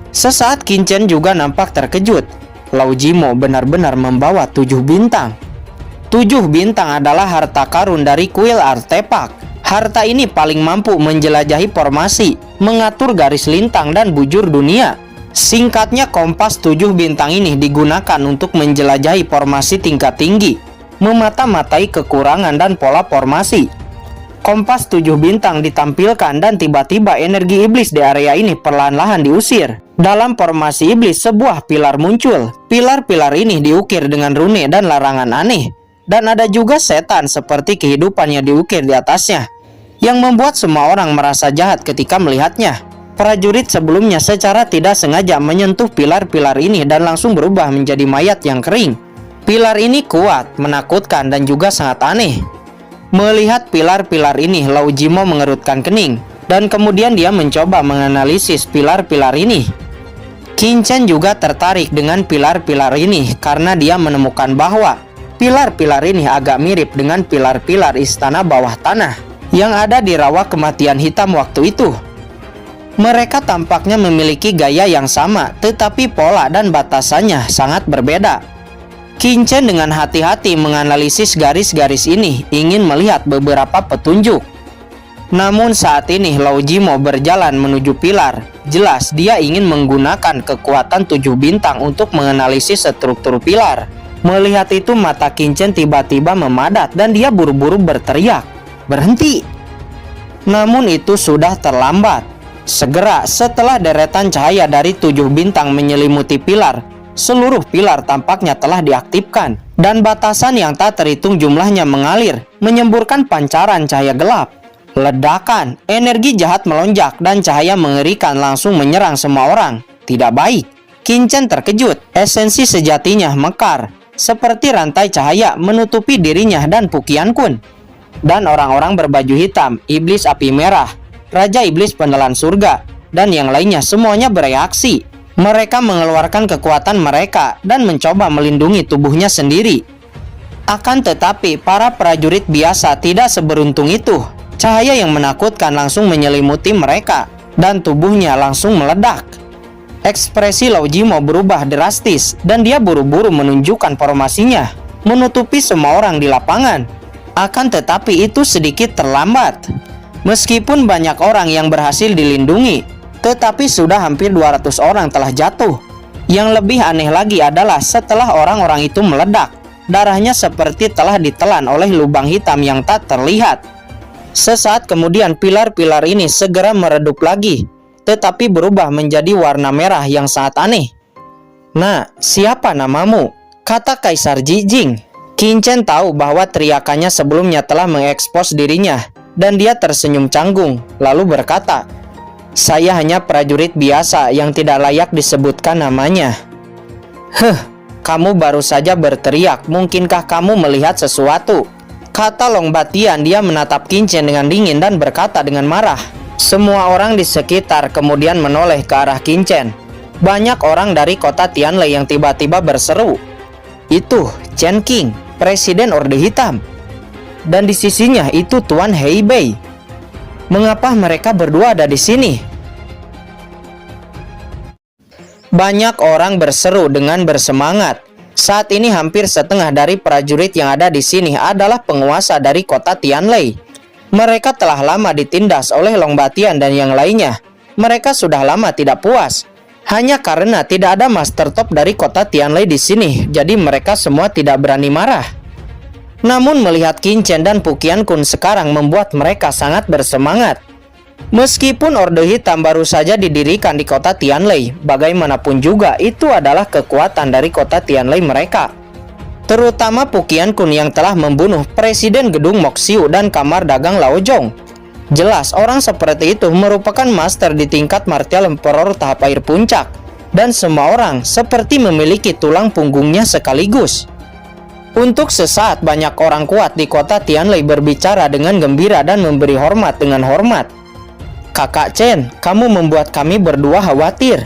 Sesaat Qin Chen juga nampak terkejut. Lao Jimo benar-benar membawa 7 bintang. 7 bintang adalah harta karun dari kuil artefak. Harta ini paling mampu menjelajahi formasi, mengatur garis lintang dan bujur dunia. Singkatnya, kompas 7 bintang ini digunakan untuk menjelajahi formasi tingkat tinggi, memata-matai kekurangan dan pola formasi. Kompas 7 bintang ditampilkan dan tiba-tiba energi iblis di area ini perlahan-lahan diusir. Dalam formasi iblis, sebuah pilar muncul. Pilar-pilar ini diukir dengan rune dan larangan aneh. Dan ada juga setan seperti kehidupan yang diukir di atasnya, yang membuat semua orang merasa jahat ketika melihatnya. Prajurit sebelumnya secara tidak sengaja menyentuh pilar-pilar ini dan langsung berubah menjadi mayat yang kering. Pilar ini kuat, menakutkan, dan juga sangat aneh. Melihat pilar-pilar ini, Lao Jimo mengerutkan kening, dan kemudian dia mencoba menganalisis pilar-pilar ini. Qin Chen juga tertarik dengan pilar-pilar ini karena dia menemukan bahwa pilar-pilar ini agak mirip dengan pilar-pilar istana bawah tanah yang ada di rawa kematian hitam waktu itu. Mereka tampaknya memiliki gaya yang sama, tetapi pola dan batasannya sangat berbeda. Qin Chen dengan hati-hati menganalisis garis-garis ini, ingin melihat beberapa petunjuk. Namun saat ini Lao Jimo berjalan menuju pilar. Jelas dia ingin menggunakan kekuatan 7 bintang untuk menganalisis struktur pilar. Melihat itu mata Qin Chen tiba-tiba memadat dan dia buru-buru berteriak, "Berhenti!" Namun itu sudah terlambat. Segera setelah deretan cahaya dari 7 bintang menyelimuti pilar, seluruh pilar tampaknya telah diaktifkan dan batasan yang tak terhitung jumlahnya mengalir, menyemburkan pancaran cahaya gelap. Ledakan, energi jahat melonjak dan cahaya mengerikan langsung menyerang semua orang. Tidak baik. Qin Chen terkejut. Esensi sejatinya mekar, seperti rantai cahaya menutupi dirinya dan Puqian Kun. Dan orang-orang berbaju hitam, iblis api merah, Raja Iblis Penelan Surga, dan yang lainnya semuanya bereaksi. Mereka mengeluarkan kekuatan mereka dan mencoba melindungi tubuhnya sendiri. Akan tetapi, para prajurit biasa tidak seberuntung itu. Cahaya yang menakutkan langsung menyelimuti mereka, dan tubuhnya langsung meledak. Ekspresi Lao Jimo berubah drastis, dan dia buru-buru menunjukkan formasinya, menutupi semua orang di lapangan. Akan tetapi itu sedikit terlambat. Meskipun banyak orang yang berhasil dilindungi, tetapi sudah hampir 200 orang telah jatuh. Yang lebih aneh lagi adalah setelah orang-orang itu meledak, darahnya seperti telah ditelan oleh lubang hitam yang tak terlihat. Sesaat kemudian pilar-pilar ini segera meredup lagi, tetapi berubah menjadi warna merah yang sangat aneh. "Nah, siapa namamu?" kata Kaisar Jijing. Qin Chen tahu bahwa teriakannya sebelumnya telah mengekspos dirinya, dan dia tersenyum canggung, lalu berkata, "Saya hanya prajurit biasa yang tidak layak disebutkan namanya." Kamu baru saja berteriak, mungkinkah kamu melihat sesuatu?" kata Long Batian. Dia menatap Qin Chen dengan dingin dan berkata dengan marah. Semua orang di sekitar kemudian menoleh ke arah Qin Chen. Banyak orang dari kota Tianlei yang tiba-tiba berseru, "Itu Chen Qing, Presiden Orde Hitam. Dan di sisinya itu Tuan Hei Bei. Mengapa mereka berdua ada di sini?" Banyak orang berseru dengan bersemangat. Saat ini hampir setengah dari prajurit yang ada di sini adalah penguasa dari kota Tianlei. Mereka telah lama ditindas oleh Long Batian dan yang lainnya. Mereka sudah lama tidak puas. Hanya karena tidak ada master top dari kota Tianlei di sini, jadi mereka semua tidak berani marah. Namun melihat Qin Chen dan Puqian Kun sekarang membuat mereka sangat bersemangat. Meskipun Orde Hitam baru saja didirikan di kota Tianlei, bagaimanapun juga itu adalah kekuatan dari kota Tianlei mereka. Terutama Puqian Kun yang telah membunuh Presiden Gedung Moxiu dan Kamar Dagang Lao Zhong. Jelas orang seperti itu merupakan master di tingkat Martial Emperor tahap air puncak, dan semua orang seperti memiliki tulang punggungnya sekaligus. Untuk sesaat banyak orang kuat di kota Tianlei berbicara dengan gembira dan memberi hormat dengan hormat. "Kakak Chen, kamu membuat kami berdua khawatir."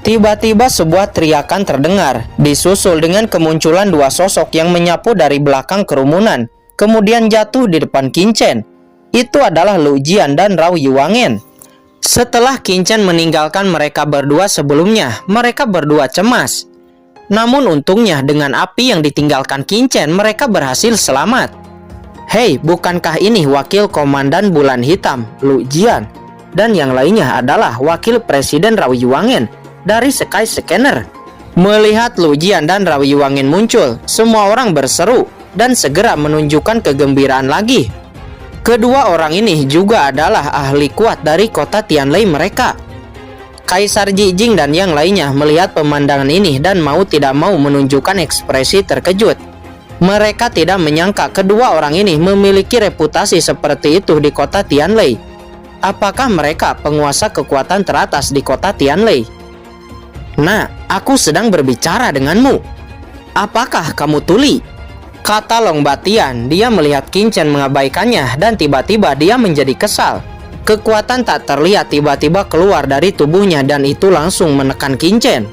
Tiba-tiba sebuah teriakan terdengar, disusul dengan kemunculan dua sosok yang menyapu dari belakang kerumunan, kemudian jatuh di depan Qin Chen. Itu adalah Lu Jian dan Rao Yuangen. Setelah Qin Chen meninggalkan mereka berdua sebelumnya, mereka berdua cemas. Namun untungnya dengan api yang ditinggalkan Qin Chen, mereka berhasil selamat. "Hei, bukankah ini wakil komandan Bulan Hitam, Lu Jian? Dan yang lainnya adalah wakil Presiden Rao Yuangen dari Sky Scanner." Melihat Lu Jian dan Rao Yuangen muncul, semua orang berseru dan segera menunjukkan kegembiraan lagi. Kedua orang ini juga adalah ahli kuat dari kota Tianlei mereka. Kaisar Jijing dan yang lainnya melihat pemandangan ini dan mau tidak mau menunjukkan ekspresi terkejut. Mereka tidak menyangka kedua orang ini memiliki reputasi seperti itu di kota Tianlei. Apakah mereka penguasa kekuatan teratas di kota Tianlei? "Nah, aku sedang berbicara denganmu. Apakah kamu tuli?" kata Long Batian. Dia melihat Qin Chen mengabaikannya dan tiba-tiba dia menjadi kesal. Kekuatan tak terlihat tiba-tiba keluar dari tubuhnya dan itu langsung menekan Qin Chen.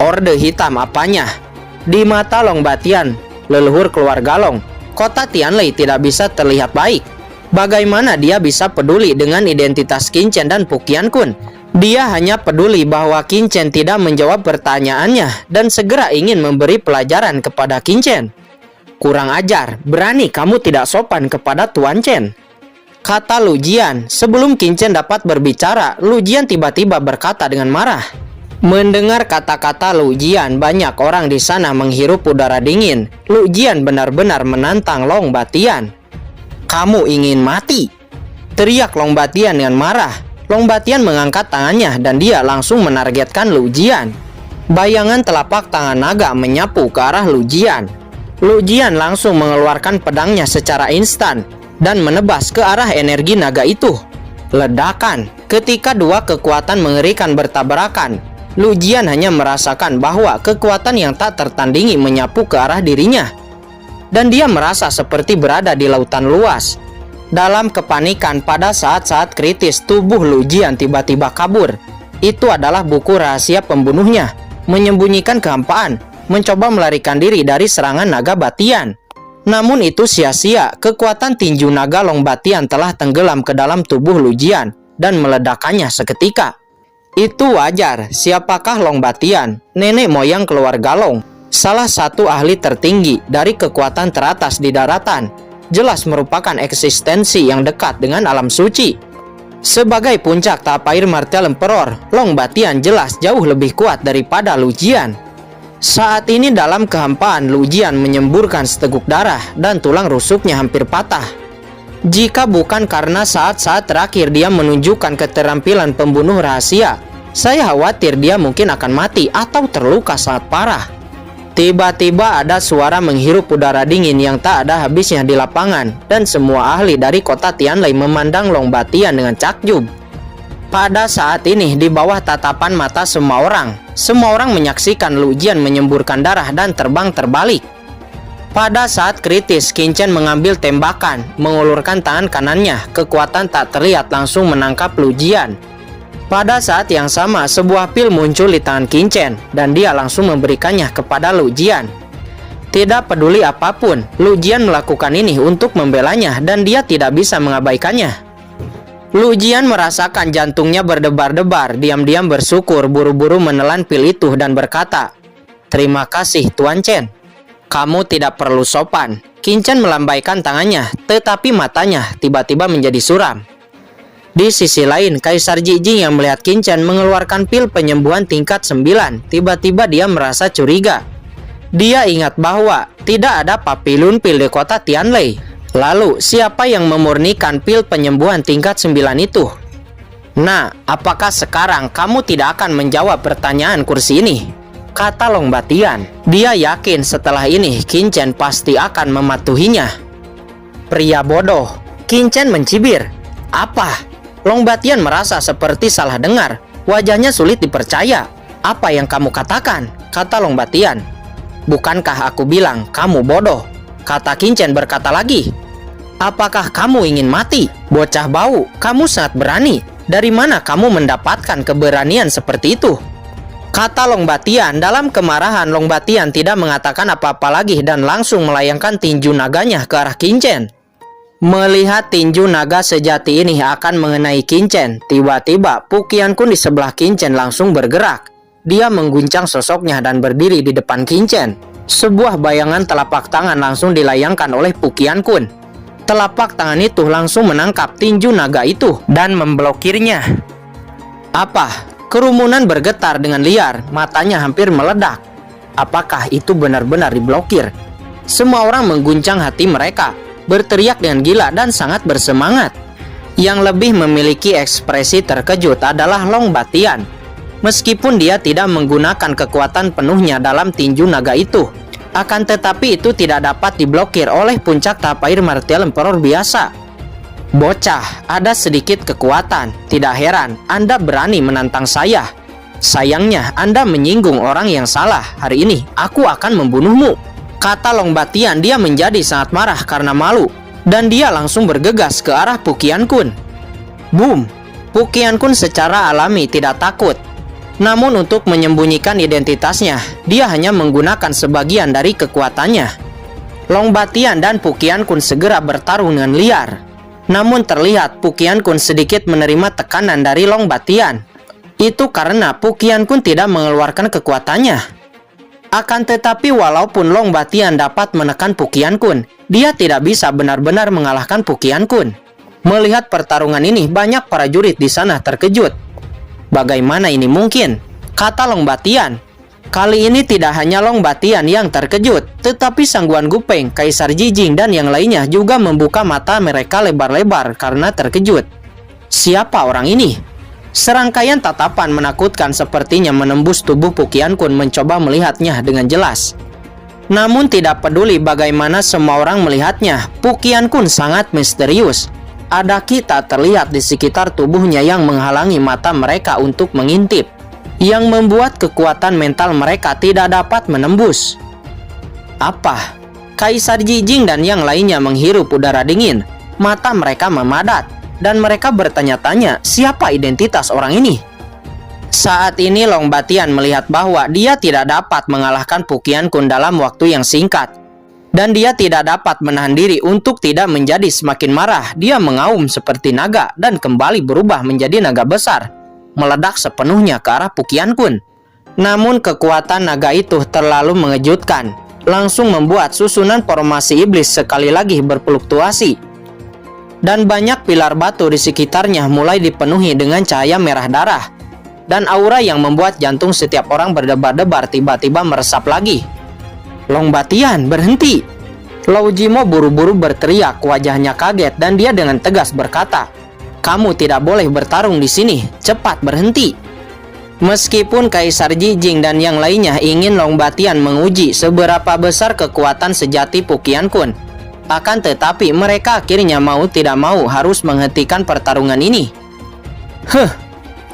Orde Hitam apanya? Di mata Long Batian, leluhur keluarga Long, kota Tianlei tidak bisa terlihat baik. Bagaimana dia bisa peduli dengan identitas Qin Chen dan Puqian Kun? Dia hanya peduli bahwa Qin Chen tidak menjawab pertanyaannya dan segera ingin memberi pelajaran kepada Qin Chen. "Kurang ajar, berani kamu tidak sopan kepada Tuan Chen," kata Lu Jian. Sebelum Qin Chen dapat berbicara, Lu Jian tiba-tiba berkata dengan marah. Mendengar kata-kata Lu Jian, banyak orang di sana menghirup udara dingin. Lu Jian benar-benar menantang Long Batian. "Kamu ingin mati?" teriak Long Batian dengan marah. Long Batian mengangkat tangannya dan dia langsung menargetkan Lu Jian. Bayangan telapak tangan naga menyapu ke arah Lu Jian. Lu Jian langsung mengeluarkan pedangnya secara instan dan menebas ke arah energi naga itu. Ledakan. Ketika dua kekuatan mengerikan bertabrakan, Lu Jian hanya merasakan bahwa kekuatan yang tak tertandingi menyapu ke arah dirinya. Dan dia merasa seperti berada di lautan luas. Dalam kepanikan pada saat-saat kritis, tubuh Lu Jian tiba-tiba kabur. Itu adalah buku rahasia pembunuhnya, menyembunyikan kehampaan, mencoba melarikan diri dari serangan naga Batian. Namun itu sia-sia, kekuatan tinju naga Long Batian telah tenggelam ke dalam tubuh Lu Jian dan meledakkannya seketika. Itu wajar, siapakah Long Batian? Nenek moyang keluarga Long, salah satu ahli tertinggi dari kekuatan teratas di daratan. Jelas merupakan eksistensi yang dekat dengan alam suci. Sebagai puncak tahap air Martial Emperor, Long Batian jelas jauh lebih kuat daripada Lu Jian. Saat ini dalam kehampaan, Lu Jian menyemburkan seteguk darah dan tulang rusuknya hampir patah. Jika bukan karena saat-saat terakhir dia menunjukkan keterampilan pembunuh rahasia, saya khawatir dia mungkin akan mati atau terluka sangat parah. Tiba-tiba ada suara menghirup udara dingin yang tak ada habisnya di lapangan, dan semua ahli dari kota Tianlei memandang Long Batian dengan takjub. Pada saat ini, di bawah tatapan mata semua orang menyaksikan Lu Jian menyemburkan darah dan terbang terbalik. Pada saat kritis, Qin Chen mengambil tembakan, mengulurkan tangan kanannya, kekuatan tak terlihat langsung menangkap Lu Jian. Pada saat yang sama, sebuah pil muncul di tangan Qin Chen dan dia langsung memberikannya kepada Lu Jian. Tidak peduli apapun, Lu Jian melakukan ini untuk membelanya dan dia tidak bisa mengabaikannya. Lu Jian merasakan jantungnya berdebar-debar, diam-diam bersyukur, buru-buru menelan pil itu dan berkata, "Terima kasih Tuan Chen. Kamu tidak perlu sopan." Qin Chen melambaikan tangannya, tetapi matanya tiba-tiba menjadi suram. Di sisi lain, Kaisar Jijing yang melihat Qin Chen mengeluarkan pil penyembuhan tingkat 9, tiba-tiba dia merasa curiga. Dia ingat bahwa tidak ada papilun pil di kota Tianlei. Lalu, siapa yang memurnikan pil penyembuhan tingkat 9 itu? "Nah, apakah sekarang kamu tidak akan menjawab pertanyaan kursi ini?" kata Long Batian. Dia yakin setelah ini Qin Chen pasti akan mematuhinya. "Pria bodoh," Qin Chen mencibir. "Apa?" Long Batian merasa seperti salah dengar. Wajahnya sulit dipercaya. "Apa yang kamu katakan?" kata Long Batian. "Bukankah aku bilang kamu bodoh?" kata Qin Chen berkata lagi. "Apakah kamu ingin mati? Bocah bau, kamu sangat berani. Dari mana kamu mendapatkan keberanian seperti itu?" kata Long Batian. Dalam kemarahan, Long Batian tidak mengatakan apa-apa lagi dan langsung melayangkan tinju naganya ke arah Qin Chen. Melihat tinju naga sejati ini akan mengenai Qin Chen, tiba-tiba Pu Qiankun di sebelah Qin Chen langsung bergerak. Dia mengguncang sosoknya dan berdiri di depan Qin Chen. Sebuah bayangan telapak tangan langsung dilayangkan oleh Pu Qiankun. Telapak tangan itu langsung menangkap tinju naga itu dan memblokirnya. Apa? Kerumunan bergetar dengan liar, matanya hampir meledak. Apakah itu benar-benar diblokir? Semua orang mengguncang hati mereka, berteriak dengan gila dan sangat bersemangat. Yang lebih memiliki ekspresi terkejut adalah Long Batian. Meskipun dia tidak menggunakan kekuatan penuhnya dalam tinju naga itu, akan tetapi itu tidak dapat diblokir oleh puncak tahap air Martial Emperor biasa. "Bocah, ada sedikit kekuatan. Tidak heran Anda berani menantang saya. Sayangnya Anda menyinggung orang yang salah. Hari ini aku akan membunuhmu," kata Long Batian. Dia menjadi sangat marah karena malu, dan dia langsung bergegas ke arah Pu Qiankun. Boom! Pu Qiankun secara alami tidak takut. Namun untuk menyembunyikan identitasnya, dia hanya menggunakan sebagian dari kekuatannya. Long Batian dan Pu Qiankun segera bertarung dengan liar. Namun terlihat Pu Qiankun sedikit menerima tekanan dari Long Batian. Itu karena Pu Qiankun tidak mengeluarkan kekuatannya. Akan tetapi walaupun Long Batian dapat menekan Pu Qiankun, dia tidak bisa benar-benar mengalahkan Pu Qiankun. Melihat pertarungan ini, banyak prajurit di sana terkejut. Bagaimana ini mungkin? Kata Long Batian. Kali ini tidak hanya Long Batian yang terkejut, tetapi Sangguan Gupeng, Kaisar Jijing, dan yang lainnya juga membuka mata mereka lebar-lebar karena terkejut. Siapa orang ini? Serangkaian tatapan menakutkan sepertinya menembus tubuh Pu Qiankun mencoba melihatnya dengan jelas. Namun tidak peduli bagaimana semua orang melihatnya, Pu Qiankun sangat misterius. Ada kita terlihat di sekitar tubuhnya yang menghalangi mata mereka untuk mengintip, yang membuat kekuatan mental mereka tidak dapat menembus. Apa? Kaisar Jijing dan yang lainnya menghirup udara dingin. Mata mereka memadat, dan mereka bertanya-tanya siapa identitas orang ini. Saat ini Long Batian melihat bahwa dia tidak dapat mengalahkan Pu Qiankun dalam waktu yang singkat. Dan dia tidak dapat menahan diri untuk tidak menjadi semakin marah. Dia mengaum seperti naga dan kembali berubah menjadi naga besar, meledak sepenuhnya ke arah Pu Qiankun. Namun kekuatan naga itu terlalu mengejutkan, langsung membuat susunan formasi iblis sekali lagi berfluktuasi. Dan banyak pilar batu di sekitarnya mulai dipenuhi dengan cahaya merah darah. Dan aura yang membuat jantung setiap orang berdebar-debar tiba-tiba meresap lagi. Long Batian, berhenti! Lao Jimo buru-buru berteriak, wajahnya kaget dan dia dengan tegas berkata, "Kamu tidak boleh bertarung di sini, cepat berhenti!" Meskipun Kaisar Jijing dan yang lainnya ingin Long Batian menguji seberapa besar kekuatan sejati Pu Qiankun, akan tetapi mereka akhirnya mau tidak mau harus menghentikan pertarungan ini.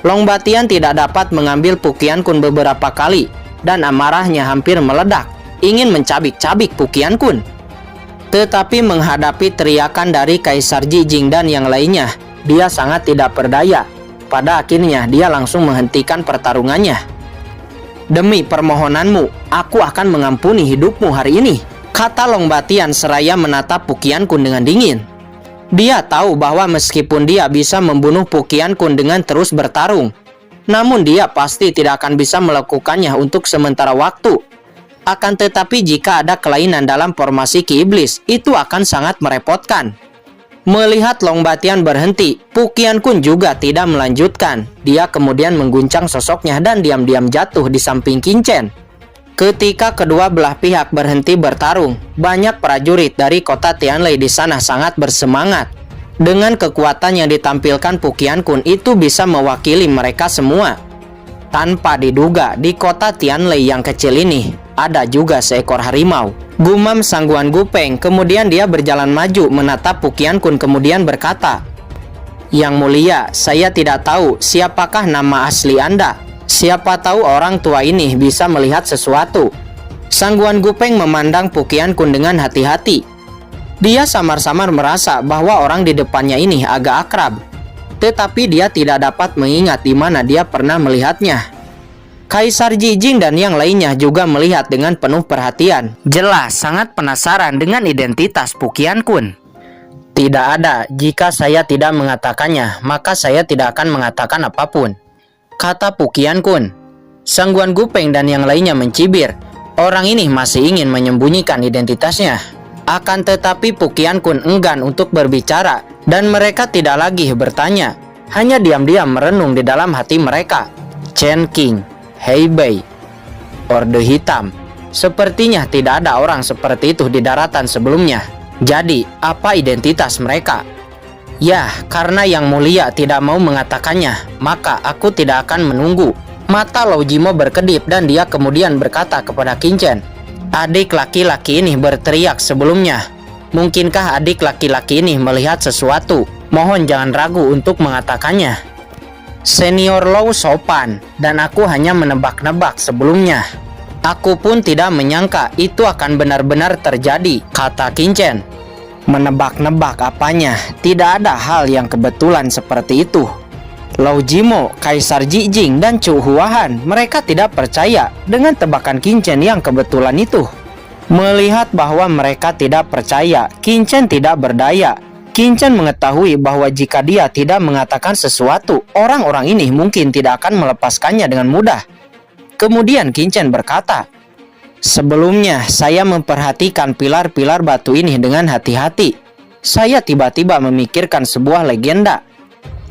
Long Batian tidak dapat mengambil Pu Qiankun beberapa kali dan amarahnya hampir meledak, ingin mencabik-cabik Pu Qiankun. Tetapi menghadapi teriakan dari Kaisar Jijing dan yang lainnya, dia sangat tidak berdaya. Pada akhirnya dia langsung menghentikan pertarungannya. "Demi permohonanmu, aku akan mengampuni hidupmu hari ini," kata Long Batian seraya menatap Pu Qiankun dengan dingin. Dia tahu bahwa meskipun dia bisa membunuh Pu Qiankun dengan terus bertarung, namun dia pasti tidak akan bisa melakukannya untuk sementara waktu. Akan tetapi jika ada kelainan dalam formasi Ki Iblis, itu akan sangat merepotkan. Melihat Long Batian berhenti, Pu Qiankun juga tidak melanjutkan. Dia kemudian mengguncang sosoknya dan diam-diam jatuh di samping Qin. Ketika kedua belah pihak berhenti bertarung, banyak prajurit dari kota Tianlei di sana sangat bersemangat. Dengan kekuatan yang ditampilkan Pu Qiankun itu bisa mewakili mereka semua. Tanpa diduga, di kota Tianlei yang kecil ini ada juga seekor harimau. Gumam Sangguan Gupeng. Kemudian dia berjalan maju menatap Pu Qiankun kemudian berkata, "Yang mulia, saya tidak tahu siapakah nama asli Anda. Siapa tahu orang tua ini bisa melihat sesuatu." Sangguan Gupeng memandang Pu Qiankun dengan hati-hati. Dia samar-samar merasa bahwa orang di depannya ini agak akrab, tetapi dia tidak dapat mengingat di mana dia pernah melihatnya. Kaisar Jijing dan yang lainnya juga melihat dengan penuh perhatian. Jelas sangat penasaran dengan identitas Pu Qiankun. "Tidak ada, jika saya tidak mengatakannya, maka saya tidak akan mengatakan apapun," kata Pu Qiankun. Sangguan Gupeng dan yang lainnya mencibir. Orang ini masih ingin menyembunyikan identitasnya. Akan tetapi Pu Qiankun enggan untuk berbicara dan mereka tidak lagi bertanya, hanya diam-diam merenung di dalam hati mereka. Chen Qing, Hebei, Orde Hitam. Sepertinya tidak ada orang seperti itu di daratan sebelumnya. Jadi, apa identitas mereka? Ya, karena Yang Mulia tidak mau mengatakannya, maka aku tidak akan menunggu. Mata Lao Jimo berkedip dan dia kemudian berkata kepada Qin. Adik laki-laki ini berteriak sebelumnya. Mungkinkah adik laki-laki ini melihat sesuatu? Mohon jangan ragu untuk mengatakannya. Senior Lao sopan, dan aku hanya menebak-nebak sebelumnya. Aku pun tidak menyangka itu akan benar-benar terjadi, kata Qin. Menebak-nebak apanya? Tidak ada hal yang kebetulan seperti itu. Lao Jimo, Kaisar Jijing, dan Chu Huahan, mereka tidak percaya dengan tebakan Qin yang kebetulan itu. Melihat bahwa mereka tidak percaya, Qin tidak berdaya. Kincen mengetahui bahwa jika dia tidak mengatakan sesuatu, orang-orang ini mungkin tidak akan melepaskannya dengan mudah. Kemudian Kincen berkata, "Sebelumnya saya memperhatikan pilar-pilar batu ini dengan hati-hati. Saya tiba-tiba memikirkan sebuah legenda."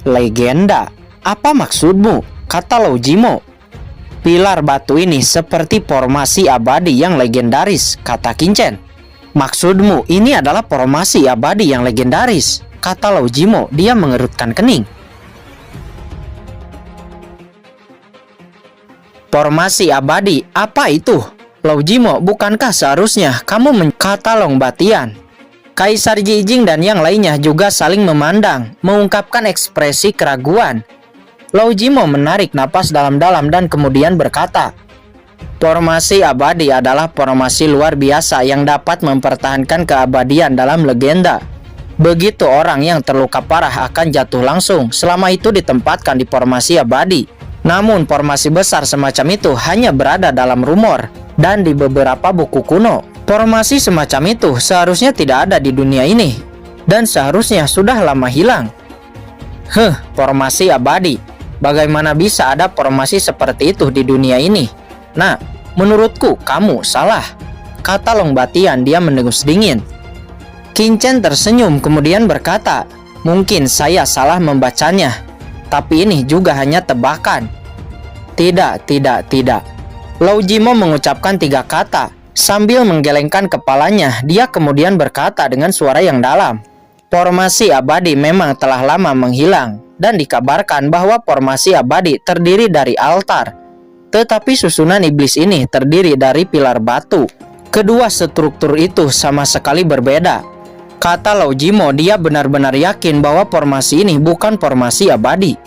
"Legenda? Apa maksudmu?" kata Lao Jimo. "Pilar batu ini seperti formasi abadi yang legendaris," kata Kincen. "Maksudmu ini adalah formasi abadi yang legendaris?" kata Lao Jimo. Dia mengerutkan kening. "Formasi abadi, apa itu?" "Lao Jimo, bukankah seharusnya kamu kata Long Batian?" Kaisar Jijing dan yang lainnya juga saling memandang, mengungkapkan ekspresi keraguan. Lao Jimo menarik napas dalam-dalam dan kemudian berkata, "Formasi abadi adalah formasi luar biasa yang dapat mempertahankan keabadian dalam legenda. Begitu orang yang terluka parah akan jatuh langsung selama itu ditempatkan di formasi abadi. Namun formasi besar semacam itu hanya berada dalam rumor dan di beberapa buku kuno. Formasi semacam itu seharusnya tidak ada di dunia ini dan seharusnya sudah lama hilang." Formasi abadi. Bagaimana bisa ada formasi seperti itu di dunia ini? "Nah, menurutku kamu salah," kata Long Batian. Dia mendengus dingin. Kincen tersenyum kemudian berkata, "Mungkin saya salah membacanya, tapi ini juga hanya tebakan." Tidak. Lao Jimo mengucapkan 3 kata. Sambil menggelengkan kepalanya, dia kemudian berkata dengan suara yang dalam, "Formasi abadi memang telah lama menghilang, dan dikabarkan bahwa formasi abadi terdiri dari altar. Tetapi susunan iblis ini terdiri dari pilar batu. Kedua struktur itu sama sekali berbeda," kata Lao Jimo. Dia benar-benar yakin bahwa formasi ini bukan formasi abadi.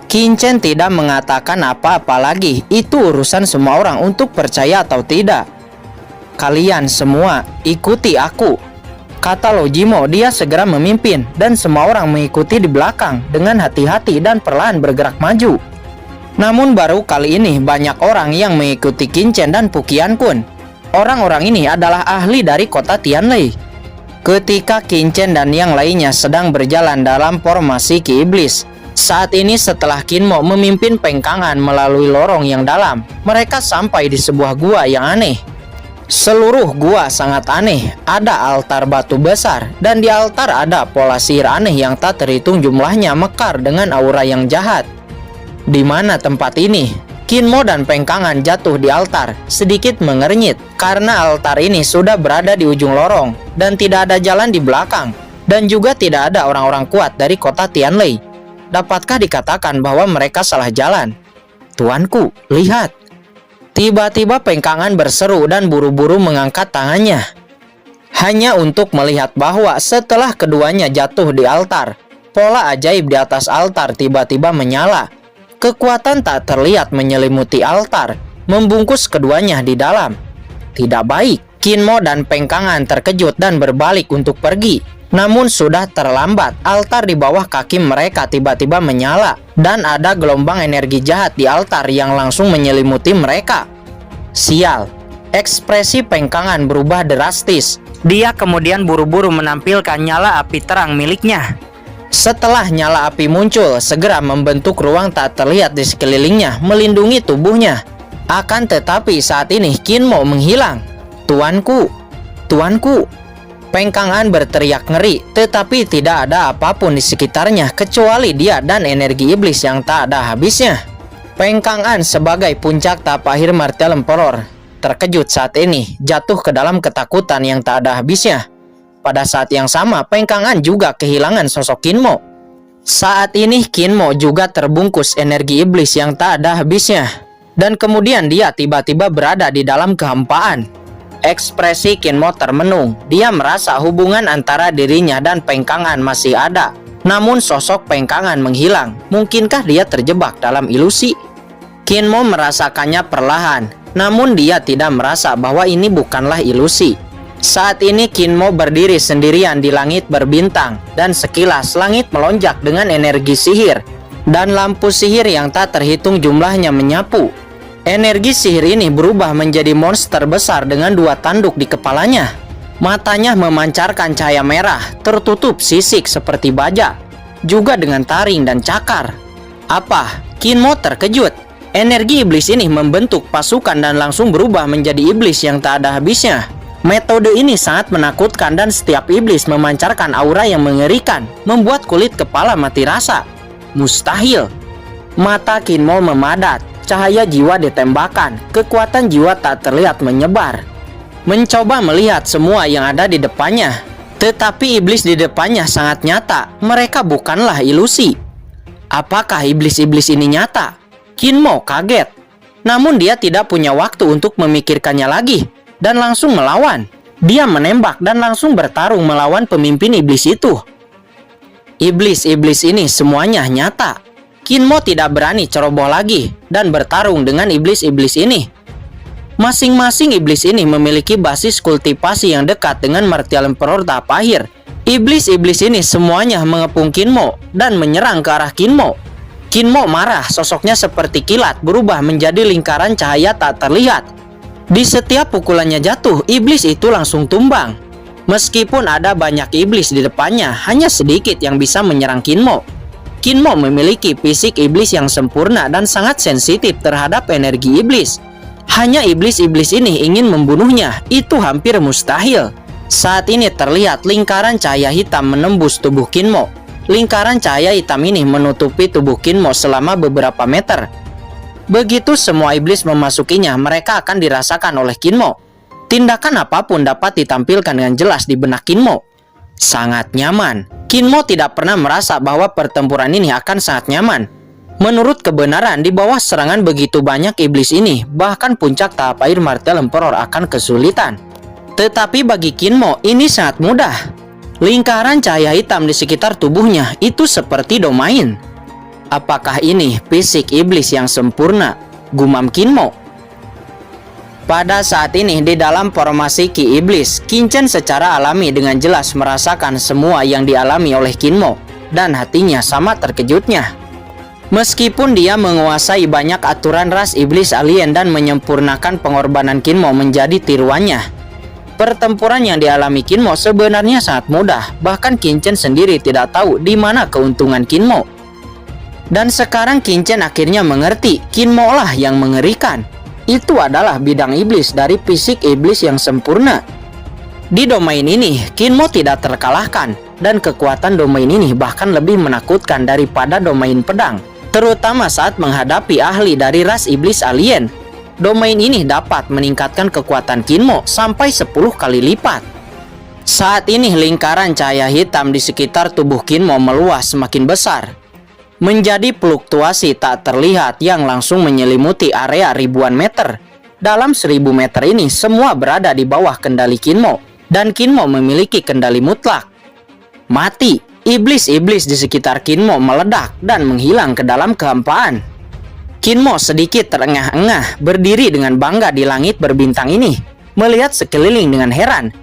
Kincen tidak mengatakan apa-apa lagi. Itu urusan semua orang untuk percaya atau tidak. "Kalian semua ikuti aku," kata Lao Jimo. Dia segera memimpin dan semua orang mengikuti di belakang dengan hati-hati dan perlahan bergerak maju. Namun baru kali ini banyak orang yang mengikuti Kincen dan Pukian Kun. Orang-orang ini adalah ahli dari kota Tianlei. Ketika Kincen dan yang lainnya sedang berjalan dalam formasi Ki Iblis, saat ini setelah Kinmo memimpin pengkangan melalui lorong yang dalam, mereka sampai di sebuah gua yang aneh. Seluruh gua sangat aneh. Ada altar batu besar, dan di altar ada pola sihir aneh yang tak terhitung jumlahnya mekar dengan aura yang jahat. Di mana tempat ini? Kinmo dan pengkangan jatuh di altar, sedikit mengernyit karena altar ini sudah berada di ujung lorong dan tidak ada jalan di belakang, dan juga tidak ada orang-orang kuat dari kota Tianlei. Dapatkah dikatakan bahwa mereka salah jalan? "Tuanku, lihat!" Tiba-tiba pengkangan berseru dan buru-buru mengangkat tangannya, hanya untuk melihat bahwa setelah keduanya jatuh di altar, pola ajaib di atas altar tiba-tiba menyala. Kekuatan tak terlihat menyelimuti altar, membungkus keduanya di dalam. Tidak baik. Kinmo dan pengkangan terkejut dan berbalik untuk pergi. Namun sudah terlambat. Altar di bawah kaki mereka tiba-tiba menyala, dan ada gelombang energi jahat di altar yang langsung menyelimuti mereka. Sial. Ekspresi pengkangan berubah drastis. Dia kemudian buru-buru menampilkan nyala api terang miliknya. Setelah nyala api muncul, segera membentuk ruang tak terlihat di sekelilingnya, melindungi tubuhnya. Akan tetapi saat ini Kinmo menghilang. "Tuanku, tuanku!" Pengkangan berteriak ngeri, tetapi tidak ada apapun di sekitarnya kecuali dia dan energi iblis yang tak ada habisnya. Pengkangan sebagai puncak tahap akhir Martial Emperor terkejut saat ini, jatuh ke dalam ketakutan yang tak ada habisnya. Pada saat yang sama, pengkangan juga kehilangan sosok Kinmo. Saat ini Kinmo juga terbungkus energi iblis yang tak ada habisnya. Dan kemudian dia tiba-tiba berada di dalam kehampaan. Ekspresi Kinmo termenung. Dia merasa hubungan antara dirinya dan pengkangan masih ada. Namun sosok pengkangan menghilang. Mungkinkah dia terjebak dalam ilusi? Kinmo merasakannya perlahan. Namun dia tidak merasa bahwa ini bukanlah ilusi. Saat ini Kinmo berdiri sendirian di langit berbintang, dan sekilas langit melonjak dengan energi sihir, dan lampu sihir yang tak terhitung jumlahnya menyapu. Energi sihir ini berubah menjadi monster besar dengan 2 tanduk di kepalanya. Matanya memancarkan cahaya merah, tertutup sisik seperti baja, juga dengan taring dan cakar. Apa? Kinmo terkejut. Energi iblis ini membentuk pasukan dan langsung berubah menjadi iblis yang tak ada habisnya. Metode ini sangat menakutkan dan setiap iblis memancarkan aura yang mengerikan, membuat kulit kepala mati rasa. Mustahil. Mata Kinmo memadat, cahaya jiwa ditembakkan, kekuatan jiwa tak terlihat menyebar. Mencoba melihat semua yang ada di depannya. Tetapi iblis di depannya sangat nyata, mereka bukanlah ilusi. Apakah iblis-iblis ini nyata? Kinmo kaget. Namun dia tidak punya waktu untuk memikirkannya lagi, dan langsung melawan. Dia menembak dan langsung bertarung melawan pemimpin iblis itu. Iblis-iblis ini semuanya nyata. Kinmo tidak berani ceroboh lagi dan bertarung dengan iblis-iblis ini. Masing-masing iblis ini memiliki basis kultivasi yang dekat dengan Martial Emperor tahap akhir. Iblis-iblis ini semuanya mengepung Kinmo dan menyerang ke arah Kinmo. Kinmo marah, sosoknya seperti kilat berubah menjadi lingkaran cahaya tak terlihat. Di setiap pukulannya jatuh, iblis itu langsung tumbang. Meskipun ada banyak iblis di depannya, hanya sedikit yang bisa menyerang Kinmo. Kinmo memiliki fisik iblis yang sempurna dan sangat sensitif terhadap energi iblis. Hanya iblis-iblis ini ingin membunuhnya, itu hampir mustahil. Saat ini terlihat lingkaran cahaya hitam menembus tubuh Kinmo. Lingkaran cahaya hitam ini menutupi tubuh Kinmo selama beberapa meter. Begitu semua iblis memasukinya, mereka akan dirasakan oleh Kinmo. Tindakan apapun dapat ditampilkan dengan jelas di benak Kinmo. Sangat nyaman. Kinmo tidak pernah merasa bahwa pertempuran ini akan sangat nyaman. Menurut kebenaran, di bawah serangan begitu banyak iblis ini, bahkan puncak tahap akhir Martial Emperor akan kesulitan. Tetapi bagi Kinmo, ini sangat mudah. Lingkaran cahaya hitam di sekitar tubuhnya itu seperti domain. Apakah ini fisik iblis yang sempurna? Gumam Kinmo. Pada saat ini di dalam formasi Ki Iblis, Qinchen secara alami dengan jelas merasakan semua yang dialami oleh Kinmo, dan hatinya sama terkejutnya. Meskipun dia menguasai banyak aturan ras iblis alien dan menyempurnakan pengorbanan Kinmo menjadi tiruannya, pertempuran yang dialami Kinmo sebenarnya sangat mudah. Bahkan Qinchen sendiri tidak tahu di mana keuntungan Kinmo. Dan sekarang Qinchen akhirnya mengerti, Kinmo lah yang mengerikan. Itu adalah bidang iblis dari fisik iblis yang sempurna. Di domain ini, Kinmo tidak terkalahkan, dan kekuatan domain ini bahkan lebih menakutkan daripada domain pedang. Terutama saat menghadapi ahli dari ras iblis alien. Domain ini dapat meningkatkan kekuatan Kinmo sampai 10 kali lipat. Saat ini lingkaran cahaya hitam di sekitar tubuh Kinmo meluas semakin besar, menjadi fluktuasi tak terlihat yang langsung menyelimuti area ribuan meter. Dalam 1000 meter ini semua berada di bawah kendali Kinmo, dan Kinmo memiliki kendali mutlak. Mati. Iblis-iblis di sekitar Kinmo meledak dan menghilang ke dalam kehampaan. Kinmo sedikit terengah-engah, berdiri dengan bangga di langit berbintang ini, melihat sekeliling dengan heran.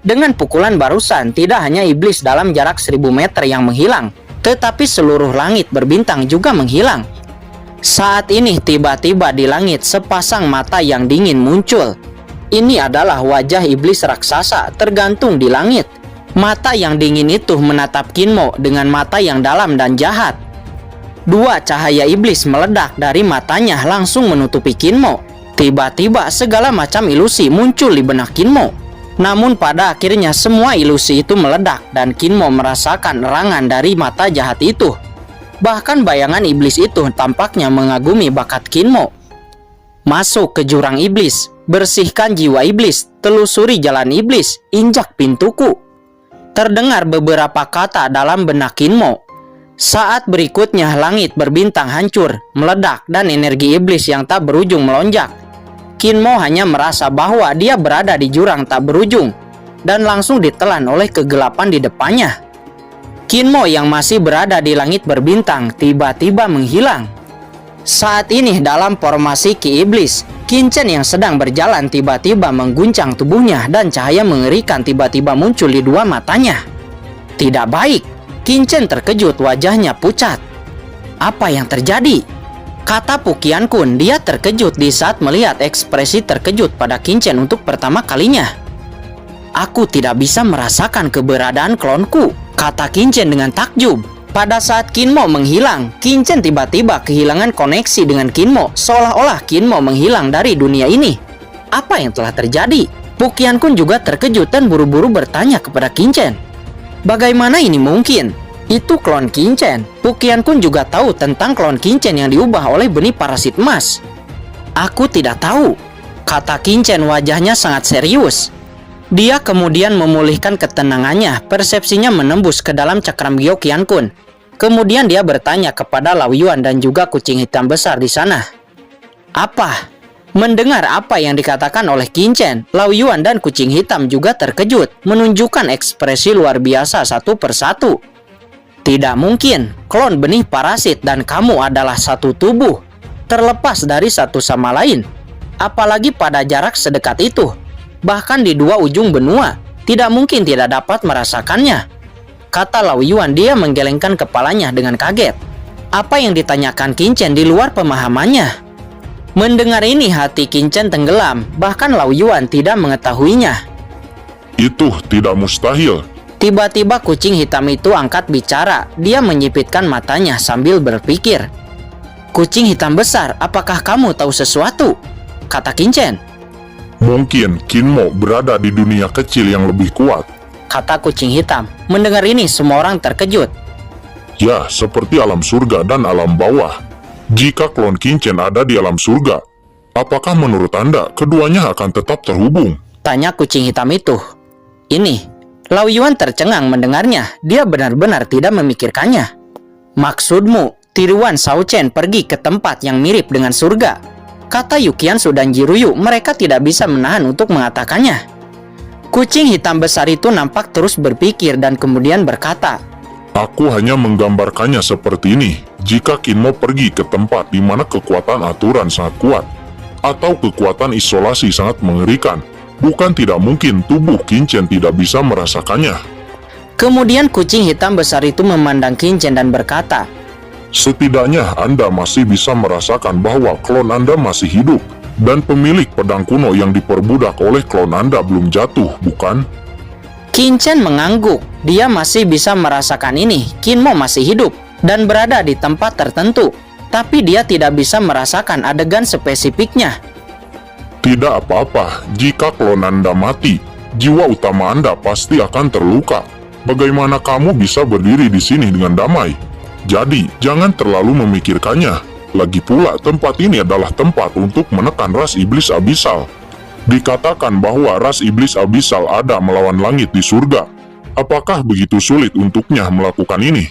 Dengan pukulan barusan, tidak hanya iblis dalam jarak 1000 meter yang menghilang, tetapi seluruh langit berbintang juga menghilang. Saat ini tiba-tiba di langit sepasang mata yang dingin muncul. Ini adalah wajah iblis raksasa tergantung di langit. Mata yang dingin itu menatap Kinmo dengan mata yang dalam dan jahat. Dua cahaya iblis meledak dari matanya langsung menutupi Kinmo. Tiba-tiba segala macam ilusi muncul di benak Kinmo. Namun pada akhirnya semua ilusi itu meledak dan Kinmo merasakan erangan dari mata jahat itu. Bahkan bayangan iblis itu tampaknya mengagumi bakat Kinmo. Masuk ke jurang iblis, bersihkan jiwa iblis, telusuri jalan iblis, injak pintuku. Terdengar beberapa kata dalam benak Kinmo. Saat berikutnya langit berbintang hancur, meledak dan energi iblis yang tak berujung melonjak. Kinmo hanya merasa bahwa dia berada di jurang tak berujung dan langsung ditelan oleh kegelapan di depannya. Kinmo yang masih berada di langit berbintang tiba-tiba menghilang. Saat ini dalam formasi Ki Iblis, Qinchen yang sedang berjalan tiba-tiba mengguncang tubuhnya dan cahaya mengerikan tiba-tiba muncul di dua matanya. Tidak baik, Qinchen terkejut, wajahnya pucat. Apa yang terjadi? Kata Pukian Kun, dia terkejut di saat melihat ekspresi terkejut pada Qinchen untuk pertama kalinya. Aku tidak bisa merasakan keberadaan klonku, kata Qingchen dengan takjub. Pada saat Kinmo menghilang, Qingchen tiba-tiba kehilangan koneksi dengan Kinmo, seolah-olah Kinmo menghilang dari dunia ini. Apa yang telah terjadi? Puqian Kun juga terkejut dan buru-buru bertanya kepada Qingchen. Bagaimana ini mungkin? Itu klon Qingchen. Puqian Kun juga tahu tentang klon Qingchen yang diubah oleh benih parasit emas. Aku tidak tahu, kata Qingchen, wajahnya sangat serius. Dia kemudian memulihkan ketenangannya, persepsinya menembus ke dalam cakram Gyo Qian Kun. Kemudian dia bertanya kepada Lao Yuan dan juga kucing hitam besar di sana. Apa? Mendengar apa yang dikatakan oleh Qingchen, Lao Yuan dan kucing hitam juga terkejut, menunjukkan ekspresi luar biasa satu persatu. Tidak mungkin, klon benih parasit dan kamu adalah satu tubuh, terlepas dari satu sama lain. Apalagi pada jarak sedekat itu. Bahkan di dua ujung benua, tidak mungkin tidak dapat merasakannya, kata Lao Yuan. Dia menggelengkan kepalanya dengan kaget. Apa yang ditanyakan Qingchen di luar pemahamannya. Mendengar ini hati Qingchen tenggelam, bahkan Lao Yuan tidak mengetahuinya. Itu tidak mustahil. Tiba-tiba kucing hitam itu angkat bicara. Dia menyipitkan matanya sambil berpikir. Kucing hitam besar, apakah kamu tahu sesuatu? Kata Qingchen. Mungkin Kinmo berada di dunia kecil yang lebih kuat, kata kucing hitam. Mendengar ini semua orang terkejut. ya seperti alam surga dan alam bawah. Jika klon Qingchen ada di alam surga, apakah menurut Anda keduanya akan tetap terhubung? Tanya kucing hitam itu. Ini, Lao Yuan tercengang mendengarnya. Dia benar-benar tidak memikirkannya. Maksudmu, tiruan Shao Chen pergi ke tempat yang mirip dengan surga? Kata Yuqiansu dan Jiruyu, mereka tidak bisa menahan untuk mengatakannya. Kucing hitam besar itu nampak terus berpikir dan kemudian berkata, Aku hanya menggambarkannya seperti ini. Jika Kinmo pergi ke tempat di mana kekuatan aturan sangat kuat, atau kekuatan isolasi sangat mengerikan, bukan tidak mungkin tubuh Qingchen tidak bisa merasakannya. Kemudian kucing hitam besar itu memandang Qingchen dan berkata, Setidaknya Anda masih bisa merasakan bahwa klon Anda masih hidup, dan pemilik pedang kuno yang diperbudak oleh klon Anda belum jatuh, bukan? Qingchen mengangguk. Dia masih bisa merasakan ini. Kinmo masih hidup dan berada di tempat tertentu, tapi dia tidak bisa merasakan adegan spesifiknya. Tidak apa-apa, jika klon Anda mati, jiwa utama Anda pasti akan terluka. Bagaimana kamu bisa berdiri di sini dengan damai? Jadi, jangan terlalu memikirkannya. Lagi pula, tempat ini adalah tempat untuk menekan ras iblis abisal. Dikatakan bahwa ras iblis abisal ada melawan langit di surga. Apakah begitu sulit untuknya melakukan ini?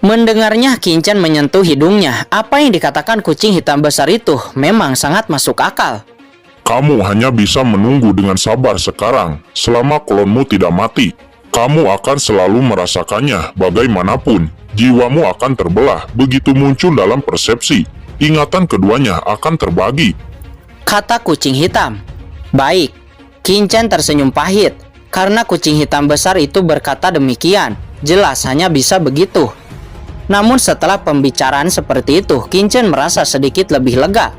Mendengarnya, Qingchen menyentuh hidungnya. Apa yang dikatakan kucing hitam besar itu memang sangat masuk akal. Kamu hanya bisa menunggu dengan sabar sekarang. Selama klonmu tidak mati, kamu akan selalu merasakannya bagaimanapun. Jiwamu akan terbelah begitu muncul dalam persepsi. Ingatan keduanya akan terbagi, kata kucing hitam. Baik, Qingchen tersenyum pahit. Karena kucing hitam besar itu berkata demikian, jelas hanya bisa begitu. Namun setelah pembicaraan seperti itu, Qingchen merasa sedikit lebih lega.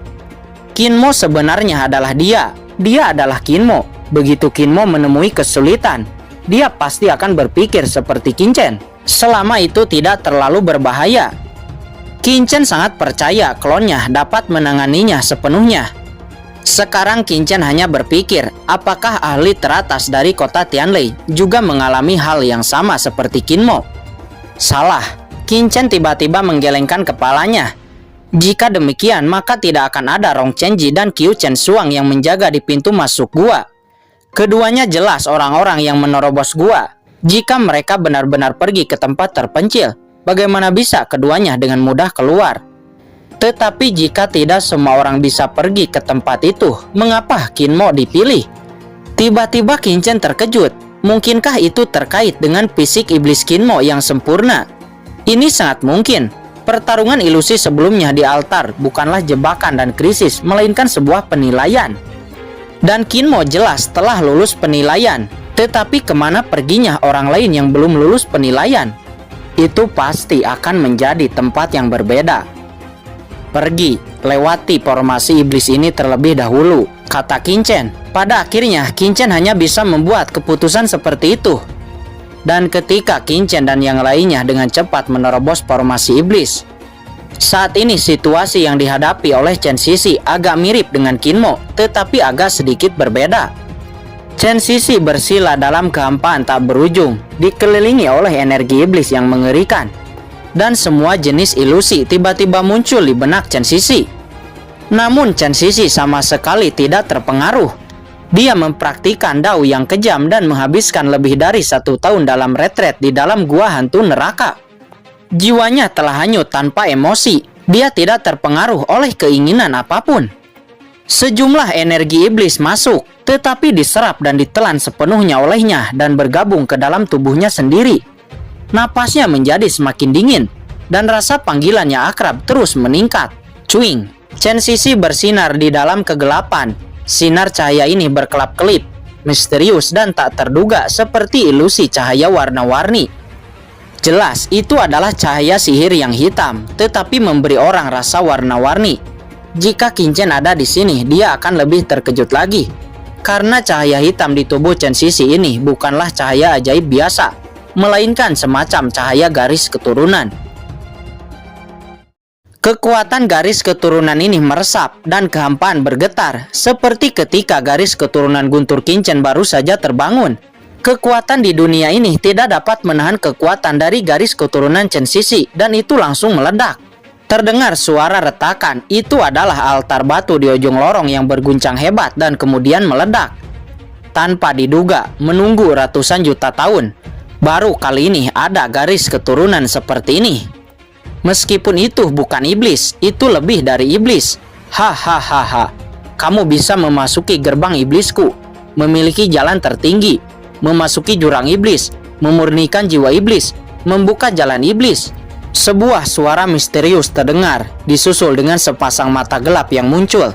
Kinmo sebenarnya adalah dia. Dia adalah Kinmo. Begitu Kinmo menemui kesulitan, dia pasti akan berpikir seperti Qingchen. Selama itu tidak terlalu berbahaya. Qingchen sangat percaya klonnya dapat menanganinya sepenuhnya. Sekarang Qingchen hanya berpikir, apakah ahli teratas dari kota Tianlei juga mengalami hal yang sama seperti Kinmo? Salah. Qingchen tiba-tiba menggelengkan kepalanya. Jika demikian, maka tidak akan ada Rong Chenji dan Qiu Chen Suang yang menjaga di pintu masuk gua. Keduanya jelas orang-orang yang menerobos gua. Jika mereka benar-benar pergi ke tempat terpencil, bagaimana bisa keduanya dengan mudah keluar? Tetapi jika tidak semua orang bisa pergi ke tempat itu, mengapa Kinmo dipilih? Tiba-tiba Qingchen terkejut. Mungkinkah itu terkait dengan fisik iblis Kinmo yang sempurna? Ini sangat mungkin. Pertarungan ilusi sebelumnya di altar bukanlah jebakan dan krisis, melainkan sebuah penilaian. Dan Kinmo jelas telah lulus penilaian. Tetapi kemana perginya orang lain yang belum lulus penilaian? Itu pasti akan menjadi tempat yang berbeda. Pergi, lewati formasi iblis ini terlebih dahulu, kata Qingchen. Pada akhirnya, Qingchen hanya bisa membuat keputusan seperti itu. Dan ketika Qingchen dan yang lainnya dengan cepat menerobos formasi iblis. Saat ini situasi yang dihadapi oleh Chen Sisi agak mirip dengan Kinmo, tetapi agak sedikit berbeda. Chen Sisi bersila dalam kehampaan tak berujung, dikelilingi oleh energi iblis yang mengerikan. Dan semua jenis ilusi tiba-tiba muncul di benak Chen Sisi. Namun Chen Sisi sama sekali tidak terpengaruh. Dia mempraktikkan Dao yang kejam dan menghabiskan lebih dari 1 tahun dalam retret di dalam gua hantu neraka. Jiwanya telah hanyut tanpa emosi. Dia tidak terpengaruh oleh keinginan apapun. Sejumlah energi iblis masuk, tetapi diserap dan ditelan sepenuhnya olehnya dan bergabung ke dalam tubuhnya sendiri. Napasnya menjadi semakin dingin, dan rasa panggilannya akrab terus meningkat. Cuing. Chen Sisi bersinar di dalam kegelapan. Sinar cahaya ini berkelap-kelip, misterius dan tak terduga seperti ilusi cahaya warna-warni. Jelas, itu adalah cahaya sihir yang hitam, tetapi memberi orang rasa warna-warni. Jika Qingchen ada di sini, dia akan lebih terkejut lagi. Karena cahaya hitam di tubuh Chen Sisi ini bukanlah cahaya ajaib biasa, melainkan semacam cahaya garis keturunan. Kekuatan garis keturunan ini meresap dan kehampaan bergetar, seperti ketika garis keturunan guntur Qingchen baru saja terbangun. Kekuatan di dunia ini tidak dapat menahan kekuatan dari garis keturunan Chen Sisi, dan itu langsung meledak. Terdengar suara retakan, itu adalah altar batu di ujung lorong yang berguncang hebat dan kemudian meledak. Tanpa diduga, menunggu ratusan juta tahun, baru kali ini ada garis keturunan seperti ini. Meskipun itu bukan iblis, itu lebih dari iblis. Hahaha, kamu bisa memasuki gerbang iblisku, memiliki jalan tertinggi, memasuki jurang iblis, memurnikan jiwa iblis, membuka jalan iblis. Sebuah suara misterius terdengar, disusul dengan sepasang mata gelap yang muncul.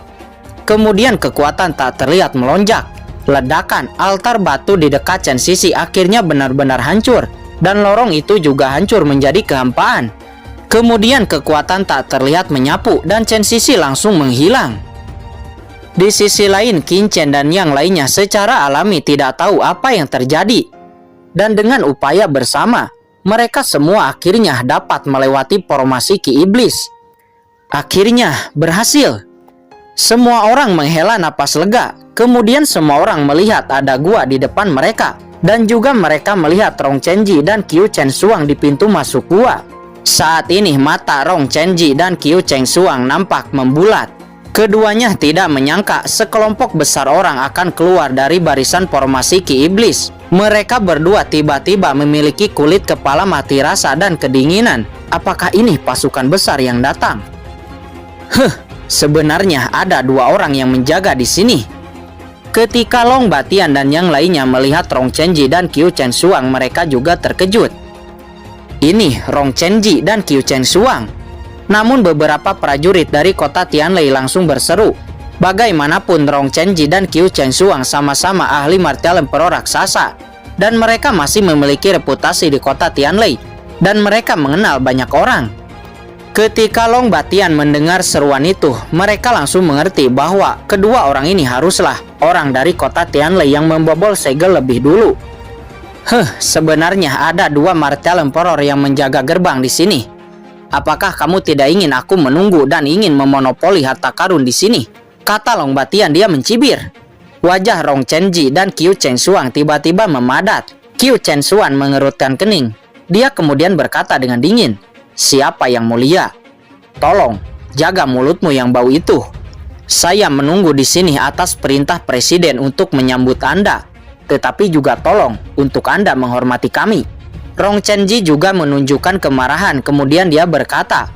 Kemudian kekuatan tak terlihat melonjak. Ledakan altar batu di dekat Chen Sisi akhirnya benar-benar hancur, dan lorong itu juga hancur menjadi kehampaan. Kemudian kekuatan tak terlihat menyapu, dan Chen Sisi langsung menghilang. Di sisi lain, Qingchen dan yang lainnya secara alami tidak tahu apa yang terjadi. Dan dengan upaya bersama, mereka semua akhirnya dapat melewati formasi Ki Iblis. Akhirnya berhasil. Semua orang menghela napas lega. Kemudian semua orang melihat ada gua di depan mereka. Dan juga mereka melihat Rong Chenji dan Qiu Chen Suang di pintu masuk gua. Saat ini mata Rong Chenji dan Qiu Chen Suang nampak membulat. Keduanya tidak menyangka sekelompok besar orang akan keluar dari barisan formasi Ki Iblis. Mereka berdua tiba-tiba memiliki kulit kepala mati rasa dan kedinginan. Apakah ini pasukan besar yang datang? Sebenarnya ada 2 orang yang menjaga di sini. Ketika Long Batian dan yang lainnya melihat Rong Chenji dan Qiu Chen Suang, mereka juga terkejut. Ini Rong Chenji dan Qiu Chen Suang. Namun beberapa prajurit dari kota Tianlei langsung berseru. Bagaimanapun Rong Chenji dan Qiu Chen Suang sama-sama ahli martial emperor raksasa, dan mereka masih memiliki reputasi di kota Tianlei, dan mereka mengenal banyak orang. Ketika Long Batian mendengar seruan itu, mereka langsung mengerti bahwa kedua orang ini haruslah orang dari kota Tianlei yang membobol segel lebih dulu. Sebenarnya ada 2 martial emperor yang menjaga gerbang di sini. Apakah kamu tidak ingin aku menunggu dan ingin memonopoli harta karun di sini? Kata Long Batian, dia mencibir. Wajah Rong Chenji dan Qiu Chen Suang tiba-tiba memadat. Qiu Chen Suang mengerutkan kening. Dia kemudian berkata dengan dingin, "Siapa yang mulia? Tolong, jaga mulutmu yang bau itu. Saya menunggu di sini atas perintah presiden untuk menyambut Anda. Tetapi juga tolong untuk Anda menghormati kami." Rong Chenji juga menunjukkan kemarahan, kemudian dia berkata,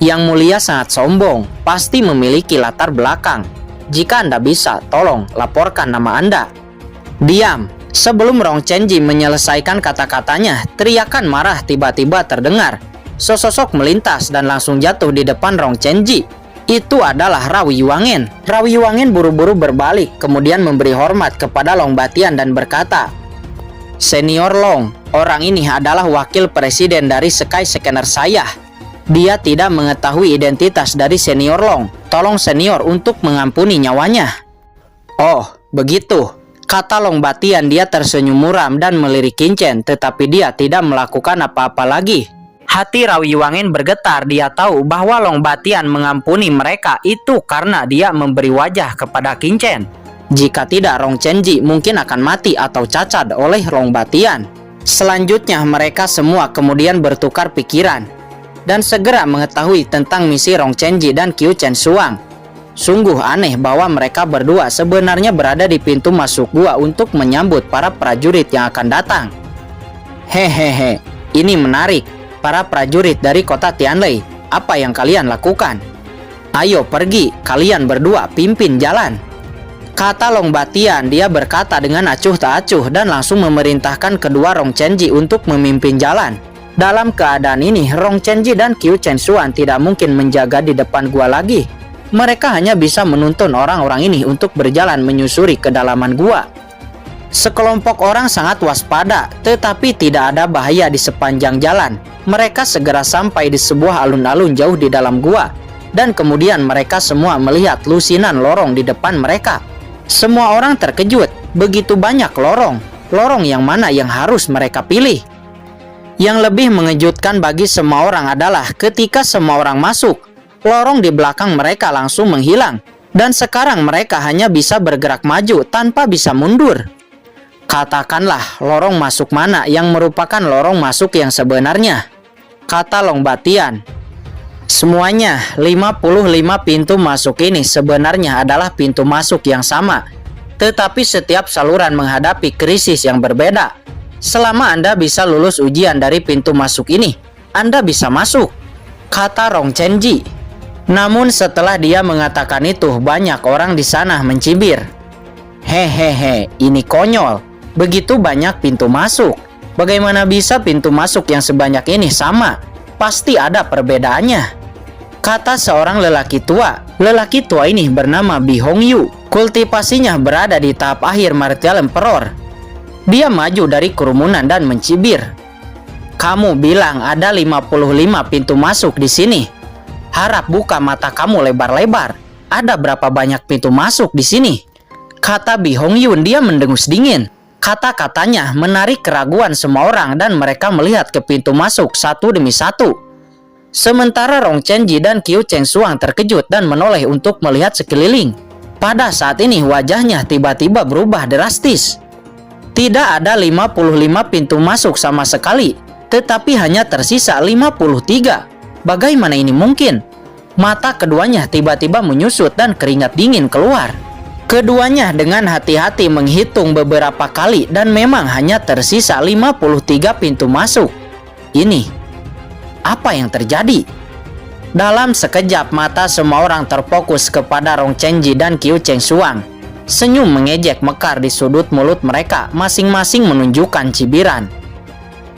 "Yang mulia sangat sombong, pasti memiliki latar belakang. Jika Anda bisa, tolong laporkan nama Anda." Diam. Sebelum Rong Chenji menyelesaikan kata-katanya, teriakan marah tiba-tiba terdengar. Sesosok melintas dan langsung jatuh di depan Rong Chenji. Itu adalah Rawi Wangen. Rawi Wangen buru-buru berbalik, kemudian memberi hormat kepada Long Batian dan berkata, "Senior Long, orang ini adalah wakil presiden dari Sky Scanner saya. Dia tidak mengetahui identitas dari Senior Long. Tolong Senior untuk mengampuni nyawanya." Oh, begitu. Kata Long Batian. Dia tersenyum muram dan melirik Qin, tetapi dia tidak melakukan apa-apa lagi. Hati Rao Yuangin bergetar. Dia tahu bahwa Long Batian mengampuni mereka itu karena dia memberi wajah kepada Qin. Jika tidak, Rong Chenji mungkin akan mati atau cacat oleh Long Batian. Selanjutnya mereka semua kemudian bertukar pikiran dan segera mengetahui tentang misi Rong Chenji dan Qiu Chen Suang. Sungguh aneh bahwa mereka berdua sebenarnya berada di pintu masuk gua untuk menyambut para prajurit yang akan datang. Hehehe, ini menarik. Para prajurit dari kota Tianlei, apa yang kalian lakukan? Ayo pergi, kalian berdua pimpin jalan. Kata Long Batian. Dia berkata dengan acuh tak acuh dan langsung memerintahkan kedua Rong Chenji untuk memimpin jalan. Dalam keadaan ini, Rong Chenji dan Qiu Chen Suan tidak mungkin menjaga di depan gua lagi. Mereka hanya bisa menuntun orang-orang ini untuk berjalan menyusuri kedalaman gua. Sekelompok orang sangat waspada, tetapi tidak ada bahaya di sepanjang jalan. Mereka segera sampai di sebuah alun-alun jauh di dalam gua, dan kemudian mereka semua melihat lusinan lorong di depan mereka. Semua orang terkejut, begitu banyak lorong. Lorong yang mana yang harus mereka pilih? Yang lebih mengejutkan bagi semua orang adalah ketika semua orang masuk, lorong di belakang mereka langsung menghilang, dan sekarang mereka hanya bisa bergerak maju tanpa bisa mundur. Katakanlah lorong masuk mana yang merupakan lorong masuk yang sebenarnya? Kata Long Batian. Semuanya 55 pintu masuk ini sebenarnya adalah pintu masuk yang sama, tetapi setiap saluran menghadapi krisis yang berbeda. Selama Anda bisa lulus ujian dari pintu masuk ini, Anda bisa masuk, kata Rong Chenji. Namun setelah dia mengatakan itu, banyak orang di sana mencibir. Hehehe, ini konyol. Begitu banyak pintu masuk. Bagaimana bisa pintu masuk yang sebanyak ini sama? Pasti ada perbedaannya, kata seorang lelaki tua. Lelaki tua ini bernama Bi Hongyu. Kultivasinya berada di tahap akhir Martial Emperor. Dia maju dari kerumunan dan mencibir. Kamu bilang ada 55 pintu masuk di sini. Harap buka mata kamu lebar-lebar. Ada berapa banyak pintu masuk di sini? Kata Bi Hongyun. Dia mendengus dingin. Kata-katanya menarik keraguan semua orang dan mereka melihat ke pintu masuk satu demi satu. Sementara Rong Chenji dan Qiu Chen Suang terkejut dan menoleh untuk melihat sekeliling. Pada saat ini wajahnya tiba-tiba berubah drastis. Tidak ada 55 pintu masuk sama sekali, tetapi hanya tersisa 53. Bagaimana ini mungkin? Mata keduanya tiba-tiba menyusut dan keringat dingin keluar. Keduanya dengan hati-hati menghitung beberapa kali dan memang hanya tersisa 53 pintu masuk. Ini apa yang terjadi? Dalam sekejap mata semua orang terfokus kepada Rong Chenji dan Qiu Chen Suang. Senyum mengejek mekar di sudut mulut mereka, masing-masing menunjukkan cibiran.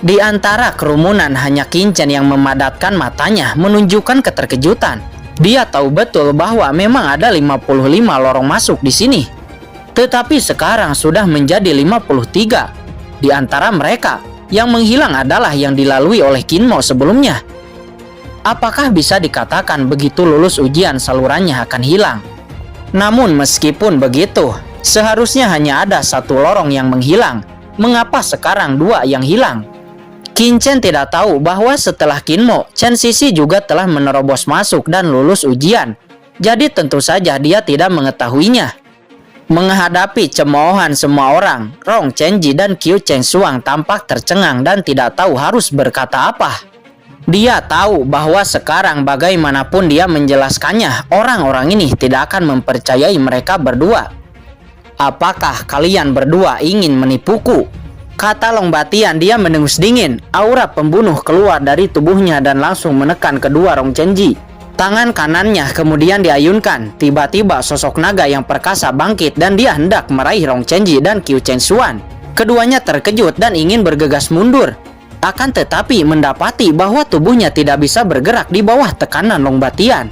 Di antara kerumunan hanya Qin Chen yang memadatkan matanya menunjukkan keterkejutan. Dia tahu betul bahwa memang ada 55 lorong masuk di sini. Tetapi sekarang sudah menjadi 53. Di antara mereka, yang menghilang adalah yang dilalui oleh Qin Mo sebelumnya. Apakah bisa dikatakan begitu lulus ujian salurannya akan hilang? Namun meskipun begitu, seharusnya hanya ada satu lorong yang menghilang. Mengapa sekarang dua yang hilang? Qin Chen tidak tahu bahwa setelah Qin Mo, Chen Sisi juga telah menerobos masuk dan lulus ujian. Jadi tentu saja dia tidak mengetahuinya. Menghadapi cemoohan semua orang, Rong Chenji dan Qiu Chen Suang tampak tercengang dan tidak tahu harus berkata apa. Dia tahu bahwa sekarang bagaimanapun dia menjelaskannya, orang-orang ini tidak akan mempercayai mereka berdua. Apakah kalian berdua ingin menipuku? Kata Long Batian. Dia mendengus dingin. Aura pembunuh keluar dari tubuhnya dan langsung menekan kedua Rong Chenji. Tangan kanannya kemudian diayunkan. Tiba-tiba sosok naga yang perkasa bangkit dan dia hendak meraih Rong Chenji dan Qiu Chen Suan. Keduanya terkejut dan ingin bergegas mundur. Akan tetapi mendapati bahwa tubuhnya tidak bisa bergerak di bawah tekanan Long Batian.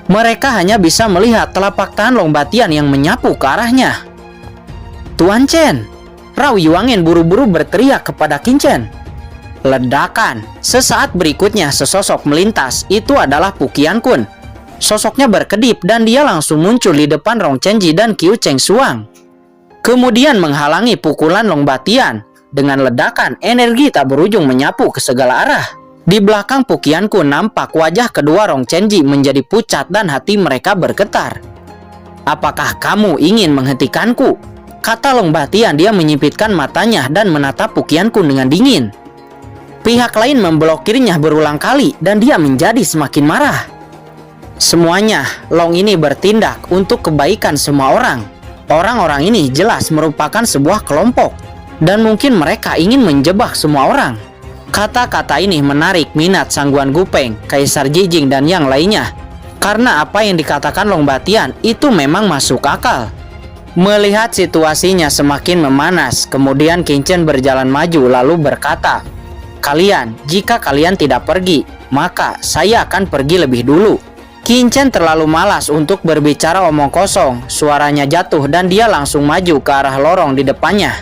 Mereka hanya bisa melihat telapak tangan Long Batian yang menyapu ke arahnya. Tuan Chen! Rao Yuangin buru-buru berteriak kepada Qin Chen. Ledakan. Sesaat berikutnya sesosok melintas. Itu adalah Pu Qiankun. Sosoknya berkedip dan dia langsung muncul di depan Rong Chenji dan Qiu Chen Suang. kemudian menghalangi pukulan Long Batian. Dengan ledakan, energi tak berujung menyapu ke segala arah. Di belakang Pu Qianqun nampak wajah kedua Rong Chenji menjadi pucat dan hati mereka bergetar. "Apakah kamu ingin menghentikanku?" kata Long Batian. Dia menyipitkan matanya dan menatap Pu Qianqun dengan dingin. Pihak lain memblokirnya berulang kali dan dia menjadi semakin marah. Semuanya, Long ini bertindak untuk kebaikan semua orang. Orang-orang ini jelas merupakan sebuah kelompok. Dan mungkin mereka ingin menjebak semua orang. Kata-kata ini menarik minat Sangguan Gupeng, Kaisar Jijing dan yang lainnya. Karena apa yang dikatakan Long Batian itu memang masuk akal. Melihat situasinya semakin memanas, kemudian Qin Chen berjalan maju lalu berkata, "Kalian, jika kalian tidak pergi, maka saya akan pergi lebih dulu." Qin Chen terlalu malas untuk berbicara omong kosong. Suaranya jatuh dan dia langsung maju ke arah lorong di depannya.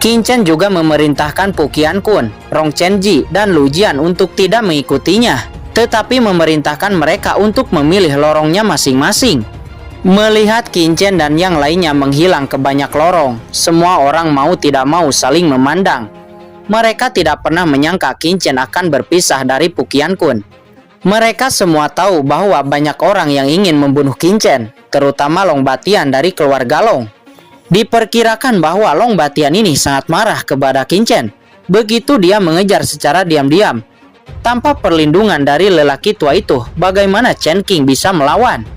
Qin Chen juga memerintahkan Pu Qianqun, Rong Chenji, dan Lu Jian untuk tidak mengikutinya, tetapi memerintahkan mereka untuk memilih lorongnya masing-masing. Melihat Qin Chen dan yang lainnya menghilang ke banyak lorong, semua orang mau tidak mau saling memandang. Mereka tidak pernah menyangka Qin Chen akan berpisah dari Pu Qianqun. Mereka semua tahu bahwa banyak orang yang ingin membunuh Qin Chen, terutama Long Batian dari keluarga Long. Diperkirakan bahwa Long Batian ini sangat marah kepada Qin Chen. Begitu dia mengejar secara diam-diam. Tanpa perlindungan dari lelaki tua itu, bagaimana Chen Qing bisa melawan?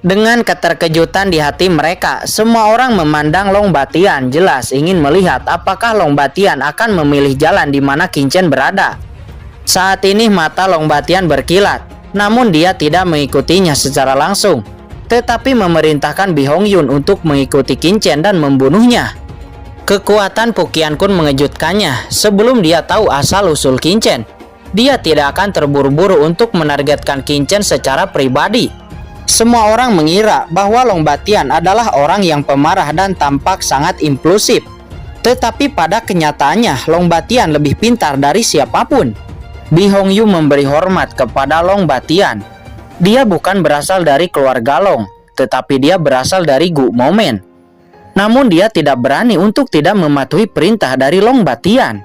Dengan keterkejutan di hati mereka, semua orang memandang Long Batian, jelas ingin melihat apakah Long Batian akan memilih jalan di mana Qin Chen berada. Saat ini mata Long Batian berkilat, namun dia tidak mengikutinya secara langsung, tetapi memerintahkan Bi Hongyun untuk mengikuti Qin Chen dan membunuhnya. Kekuatan Pu Qianqun mengejutkannya. Sebelum dia tahu asal-usul Qin Chen, dia tidak akan terburu-buru untuk menargetkan Qin Chen secara pribadi. Semua orang mengira bahwa Long Batian adalah orang yang pemarah dan tampak sangat impulsif. Tetapi pada kenyataannya, Long Batian lebih pintar dari siapapun. Bi Hongyun memberi hormat kepada Long Batian. Dia bukan berasal dari keluarga Long, tetapi dia berasal dari Gu Momen. Namun dia tidak berani untuk tidak mematuhi perintah dari Long Batian.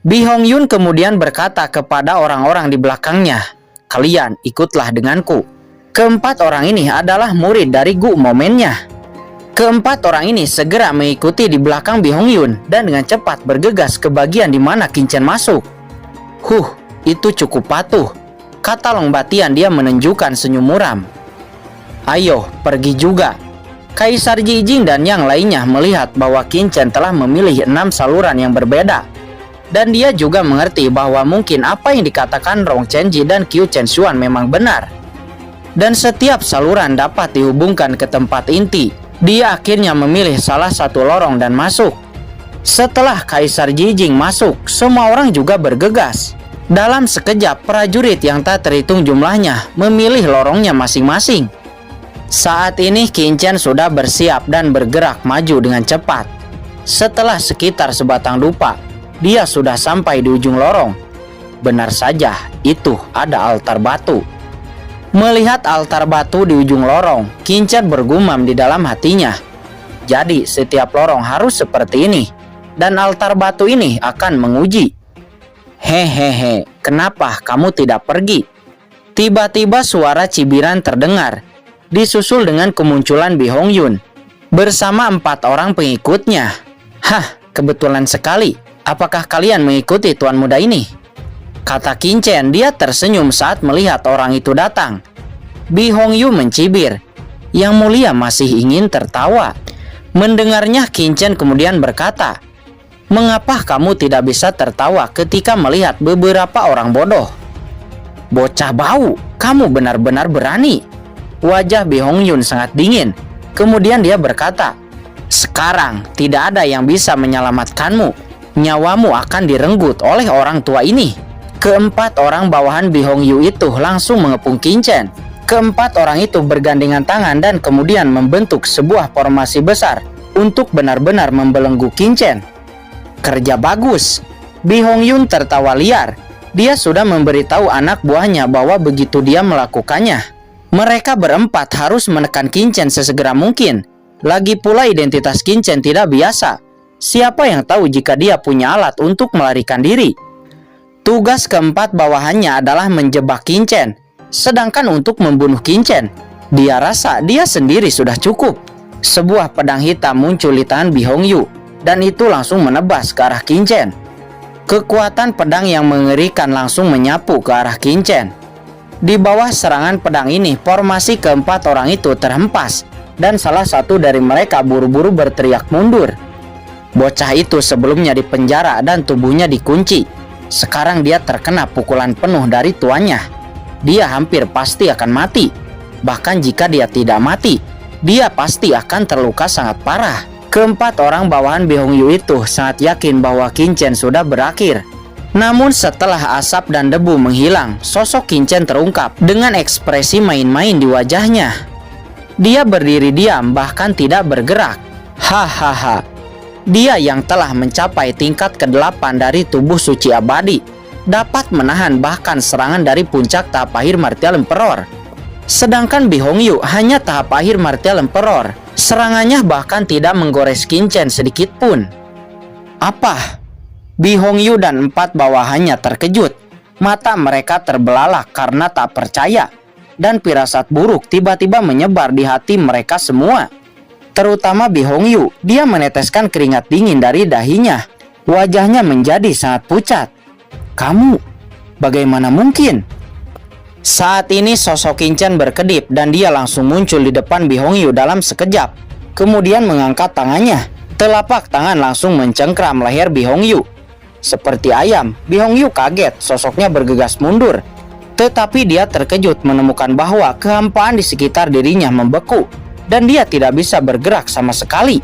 Bi Hongyun kemudian berkata kepada orang-orang di belakangnya, "Kalian ikutlah denganku." Keempat orang ini adalah murid dari Gu Momennya. Keempat orang ini segera mengikuti di belakang Bi Hongyun dan dengan cepat bergegas ke bagian di mana Qin Chen masuk. Itu cukup patuh," kata Long Batian. Dia menunjukkan senyum muram. "Ayo, pergi juga." Kaisar Jijing dan yang lainnya melihat bahwa Qin Chen telah memilih 6 saluran yang berbeda. Dan dia juga mengerti bahwa mungkin apa yang dikatakan Rong Chenji dan Qiu Chen Xuan memang benar. Dan setiap saluran dapat dihubungkan ke tempat inti. Dia akhirnya memilih salah satu lorong dan masuk. Setelah Kaisar Jijing masuk, semua orang juga bergegas. Dalam sekejap, prajurit yang tak terhitung jumlahnya memilih lorongnya masing-masing. Saat ini Qin Chen sudah bersiap dan bergerak maju dengan cepat. Setelah sekitar sebatang dupa, dia sudah sampai di ujung lorong. Benar saja, itu ada altar batu. Melihat altar batu di ujung lorong, Qin Chen bergumam di dalam hatinya. Jadi setiap lorong harus seperti ini, dan altar batu ini akan menguji. "Hehehe, kenapa kamu tidak pergi?" Tiba-tiba suara cibiran terdengar, disusul dengan kemunculan Bi Hongyun bersama 4 orang pengikutnya. Kebetulan sekali. Apakah kalian mengikuti tuan muda ini?" kata Qin Chen. Dia tersenyum saat melihat orang itu datang. Bi Hongyun mencibir. Yang mulia masih ingin tertawa. Mendengarnya, Qin Chen kemudian berkata, "Mengapa kamu tidak bisa tertawa ketika melihat beberapa orang bodoh?" "Bocah bau, kamu benar-benar berani." Wajah Bi Hongyun sangat dingin. Kemudian dia berkata, "Sekarang tidak ada yang bisa menyelamatkanmu. Nyawamu akan direnggut oleh orang tua ini." Keempat orang bawahan Bi Hongyun itu langsung mengepung Qin Chen. Keempat orang itu bergandengan tangan dan kemudian membentuk sebuah formasi besar untuk benar-benar membelenggu Qin Chen. "Kerja bagus." Bi Hongyun tertawa liar. Dia sudah memberitahu anak buahnya bahwa begitu dia melakukannya, mereka berempat harus menekan Qin Chen sesegera mungkin. Lagi pula identitas Qingchen tidak biasa. Siapa yang tahu jika dia punya alat untuk melarikan diri? Tugas keempat bawahannya adalah menjebak Qingchen. Sedangkan untuk membunuh Qingchen, dia rasa dia sendiri sudah cukup. Sebuah pedang hitam muncul di tangan Bi Hongyu, dan itu langsung menebas ke arah Qingchen. Kekuatan pedang yang mengerikan langsung menyapu ke arah Qingchen. Di bawah serangan pedang ini, formasi keempat orang itu terhempas, dan salah satu dari mereka buru-buru berteriak mundur. Bocah itu sebelumnya dipenjara dan tubuhnya dikunci. Sekarang dia terkena pukulan penuh dari tuannya. Dia hampir pasti akan mati. Bahkan jika dia tidak mati, dia pasti akan terluka sangat parah. Keempat orang bawahan Bi Hongyu itu sangat yakin bahwa Qingchen sudah berakhir. Namun setelah asap dan debu menghilang, sosok Qingchen terungkap dengan ekspresi main-main di wajahnya. Dia berdiri diam bahkan tidak bergerak. Hahaha. Dia yang telah mencapai tingkat ke-8 dari tubuh suci abadi dapat menahan bahkan serangan dari puncak tahap akhir Martial Emperor. Sedangkan Bi Hongyu hanya tahap akhir Martial Emperor. Serangannya bahkan tidak menggores Qingchen sedikit pun. Apa? Bi Hongyu dan 4 bawahannya terkejut. Mata mereka terbelalak karena tak percaya. Dan firasat buruk tiba-tiba menyebar di hati mereka semua. Terutama Bi Hongyu, dia meneteskan keringat dingin dari dahinya. Wajahnya menjadi sangat pucat. Kamu, bagaimana mungkin? Saat ini sosok Qingchen berkedip dan dia langsung muncul di depan Bi Hongyu dalam sekejap. Kemudian mengangkat tangannya. Telapak tangan langsung mencengkram leher Bi Hongyu. Seperti ayam, Bi Hongyu kaget sosoknya bergegas mundur. Tetapi dia terkejut menemukan bahwa kehampaan di sekitar dirinya membeku. Dan dia tidak bisa bergerak sama sekali.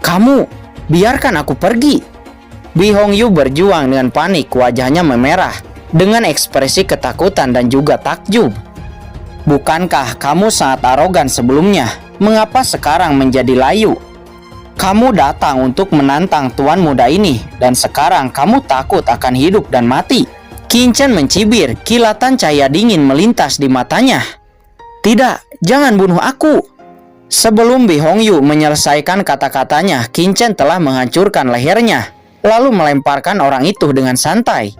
Kamu, biarkan aku pergi. Bi Hongyu berjuang dengan panik, wajahnya memerah. Dengan ekspresi ketakutan dan juga takjub. Bukankah kamu sangat arogan sebelumnya? Mengapa sekarang menjadi layu? Kamu datang untuk menantang tuan muda ini. Dan sekarang kamu takut akan hidup dan mati. Qingchen mencibir, kilatan cahaya dingin melintas di matanya. Tidak, jangan bunuh aku. Sebelum Bi Hongyu menyelesaikan kata-katanya, Qingchen telah menghancurkan lehernya, lalu melemparkan orang itu dengan santai.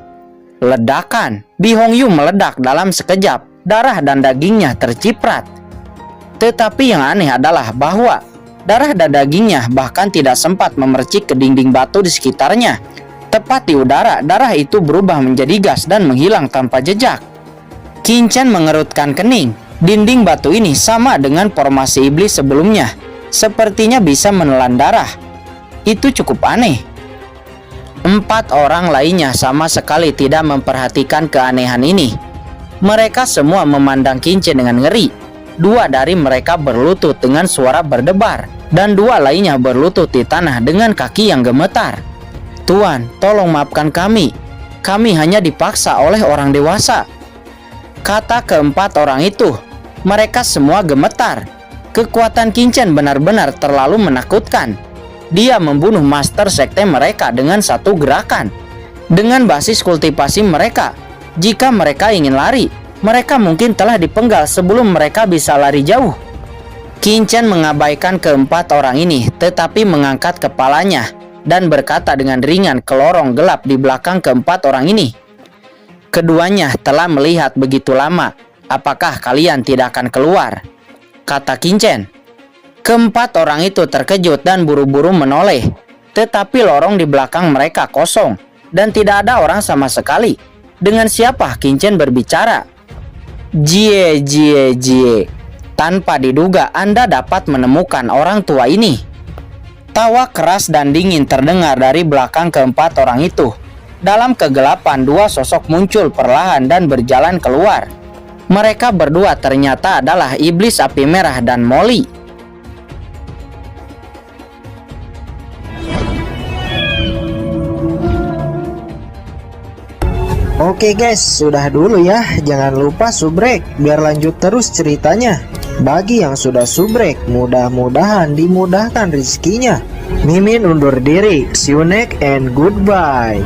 Ledakan, Bi Hongyu meledak dalam sekejap, darah dan dagingnya terciprat. Tetapi yang aneh adalah bahwa darah dan dagingnya bahkan tidak sempat memercik ke dinding batu di sekitarnya. Tepat di udara, darah itu berubah menjadi gas dan menghilang tanpa jejak. Qingchen mengerutkan kening. Dinding batu ini sama dengan formasi iblis sebelumnya. Sepertinya bisa menelan darah. Itu cukup aneh. 4 orang lainnya sama sekali tidak memperhatikan keanehan ini. Mereka semua memandang Qingchen dengan ngeri. 2 dari mereka berlutut dengan suara berdebar. Dan 2 lainnya berlutut di tanah dengan kaki yang gemetar. Tuan, tolong maafkan kami. Kami hanya dipaksa oleh orang dewasa. Kata keempat orang itu. Mereka semua gemetar. Kekuatan Qingchen benar-benar terlalu menakutkan. Dia membunuh master sekte mereka dengan satu gerakan. Dengan basis kultivasi mereka, jika mereka ingin lari, mereka mungkin telah dipenggal sebelum mereka bisa lari jauh. Qingchen mengabaikan keempat orang ini, tetapi mengangkat kepalanya dan berkata dengan ringan ke lorong gelap di belakang keempat orang ini. Keduanya telah melihat begitu lama. Apakah kalian tidak akan keluar? Kata Qingchen. Keempat orang itu terkejut dan buru-buru menoleh. Tetapi lorong di belakang mereka kosong dan tidak ada orang sama sekali. Dengan siapa Qingchen berbicara? Jie. Tanpa diduga Anda dapat menemukan orang tua ini. Tawa keras dan dingin terdengar dari belakang keempat orang itu. Dalam kegelapan 2 sosok muncul perlahan dan berjalan keluar. Mereka berdua ternyata adalah iblis api merah dan Molly. Oke guys, sudah dulu ya. Jangan lupa subrek biar lanjut terus ceritanya. Bagi yang sudah subrek, mudah-mudahan dimudahkan rezekinya. Mimin undur diri. See you next and goodbye.